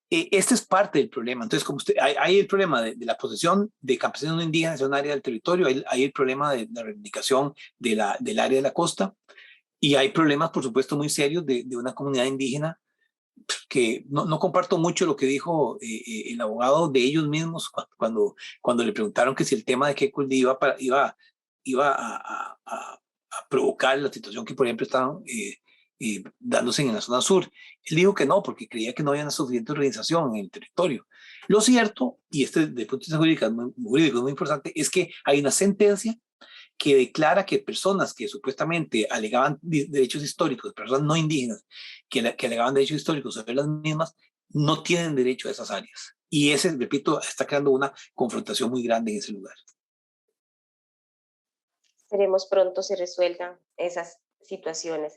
Este es parte del problema. Entonces, como hay el problema de la posesión de campesinos no indígenas en un área del territorio, hay el problema de la reivindicación del área de la costa, y hay problemas, por supuesto, muy serios de una comunidad indígena que no comparto mucho lo que dijo el abogado de ellos mismos cuando le preguntaron que si el tema de Quecoldi iba a provocar la situación que, por ejemplo, estaban dándose en la zona sur. Él dijo que no, porque creía que no había una suficiente organización en el territorio. Lo cierto, y desde el punto de vista jurídico es muy importante, es que hay una sentencia que declara que personas que supuestamente alegaban derechos históricos, personas no indígenas, que alegaban derechos históricos sobre las mismas, no tienen derecho a esas áreas. Y ese, repito, está creando una confrontación muy grande en ese lugar. Esperemos pronto se resuelvan esas situaciones.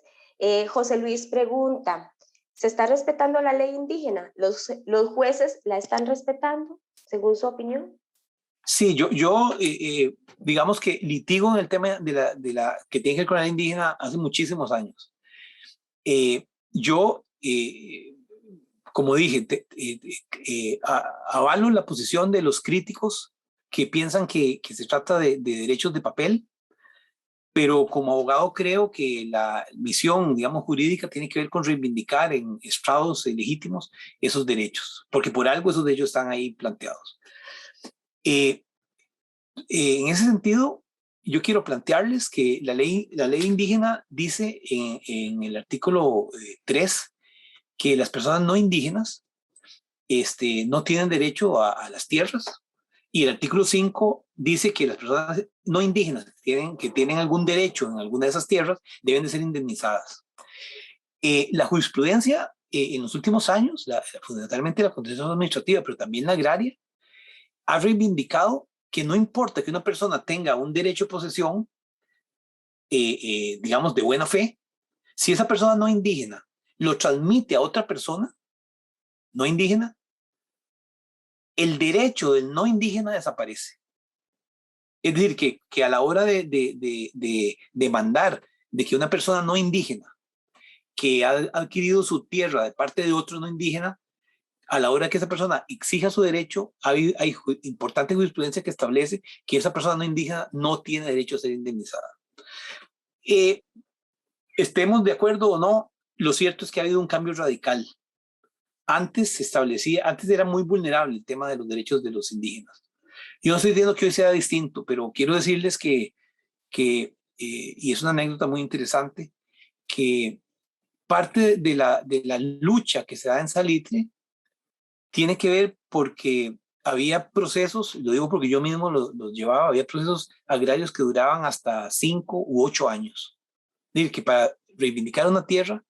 José Luis pregunta, ¿se está respetando la ley indígena? ¿Los jueces la están respetando, según su opinión? Sí, yo digamos que litigo en el tema que tiene que ver con la ley indígena hace muchísimos años. Como dije, avalo la posición de los críticos que piensan que se trata de derechos de papel, pero como abogado creo que la misión, digamos, jurídica tiene que ver con reivindicar en estrados legítimos esos derechos, porque por algo esos derechos están ahí planteados. En ese sentido, yo quiero plantearles que la ley indígena dice en el artículo 3 que las personas no indígenas no tienen derecho a las tierras, y el artículo 5 dice que las personas no indígenas que tienen algún derecho en alguna de esas tierras deben de ser indemnizadas. La jurisprudencia en los últimos años, fundamentalmente la Constitución Administrativa, pero también la agraria, ha reivindicado que no importa que una persona tenga un derecho de posesión, digamos, de buena fe, si esa persona no indígena lo transmite a otra persona no indígena, el derecho del no indígena desaparece. Es decir, que a la hora de demandar de que una persona no indígena que ha adquirido su tierra de parte de otro no indígena, a la hora que esa persona exija su derecho, hay importante jurisprudencia que establece que esa persona no indígena no tiene derecho a ser indemnizada. Estemos de acuerdo o no, lo cierto es que ha habido un cambio radical. Antes se establecía, antes era muy vulnerable el tema de los derechos de los indígenas. Yo no estoy diciendo que hoy sea distinto, pero quiero decirles que y es una anécdota muy interesante, que parte de la lucha que se da en Salitre tiene que ver porque había procesos, lo digo porque yo mismo los llevaba, había procesos agrarios que duraban hasta 5 u 8 años. Es decir, que para reivindicar una tierra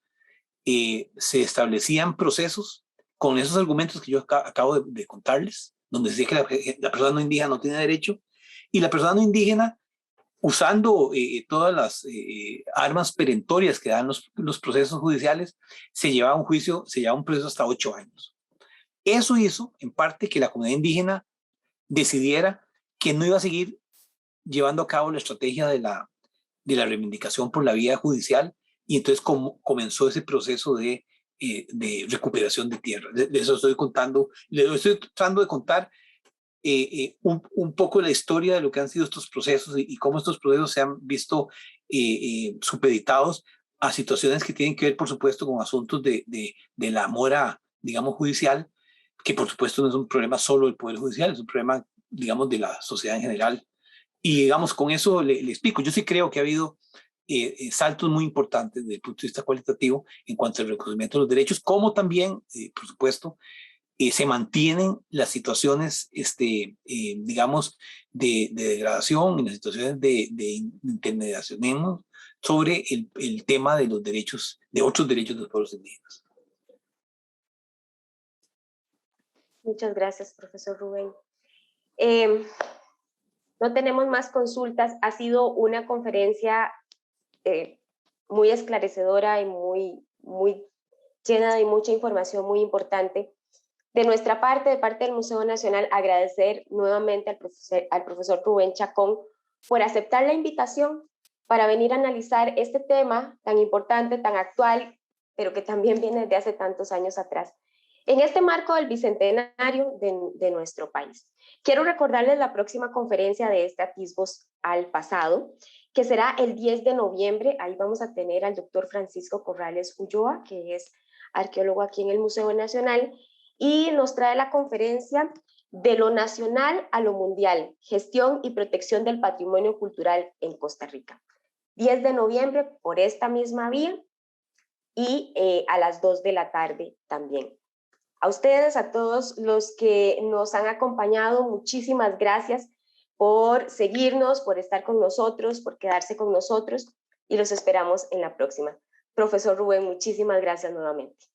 se establecían procesos con esos argumentos que yo acabo de contarles, donde decía que la persona no indígena no tiene derecho, y la persona no indígena, usando todas las armas perentorias que dan los procesos judiciales, se llevaba un juicio, se llevaba un proceso hasta 8 años. Eso hizo, en parte, que la comunidad indígena decidiera que no iba a seguir llevando a cabo la estrategia de la reivindicación por la vía judicial, y entonces comenzó ese proceso de recuperación de tierra. De eso estoy contando, le estoy tratando de contar un poco la historia de lo que han sido estos procesos y cómo estos procesos se han visto supeditados a situaciones que tienen que ver, por supuesto, con asuntos de la mora, digamos, judicial, que por supuesto no es un problema solo del Poder Judicial, es un problema, digamos, de la sociedad en general. Y digamos, con eso le explico. Yo sí creo que ha habido saltos muy importantes desde el punto de vista cualitativo en cuanto al reconocimiento de los derechos, como también, por supuesto, se mantienen las situaciones, digamos, de degradación y las situaciones de intermediacionismo sobre el tema de los derechos, de otros derechos de los pueblos indígenas. Muchas gracias, profesor Rubén. No tenemos más consultas. Ha sido una conferencia muy esclarecedora y muy llena de mucha información muy importante. De nuestra parte, de parte del Museo Nacional, agradecer nuevamente al profesor Rubén Chacón por aceptar la invitación para venir a analizar este tema tan importante, tan actual, pero que también viene de hace tantos años atrás, en este marco del bicentenario de nuestro país. Quiero recordarles la próxima conferencia de Atisbos al Pasado, que será el 10 de noviembre. Ahí vamos a tener al doctor Francisco Corrales Ulloa, que es arqueólogo aquí en el Museo Nacional, y nos trae la conferencia De lo nacional a lo mundial, gestión y protección del patrimonio cultural en Costa Rica. 10 de noviembre por esta misma vía y a las 2 de la tarde también. A ustedes, a todos los que nos han acompañado, muchísimas gracias por seguirnos, por estar con nosotros, por quedarse con nosotros, y los esperamos en la próxima. Profesor Rubén, muchísimas gracias nuevamente.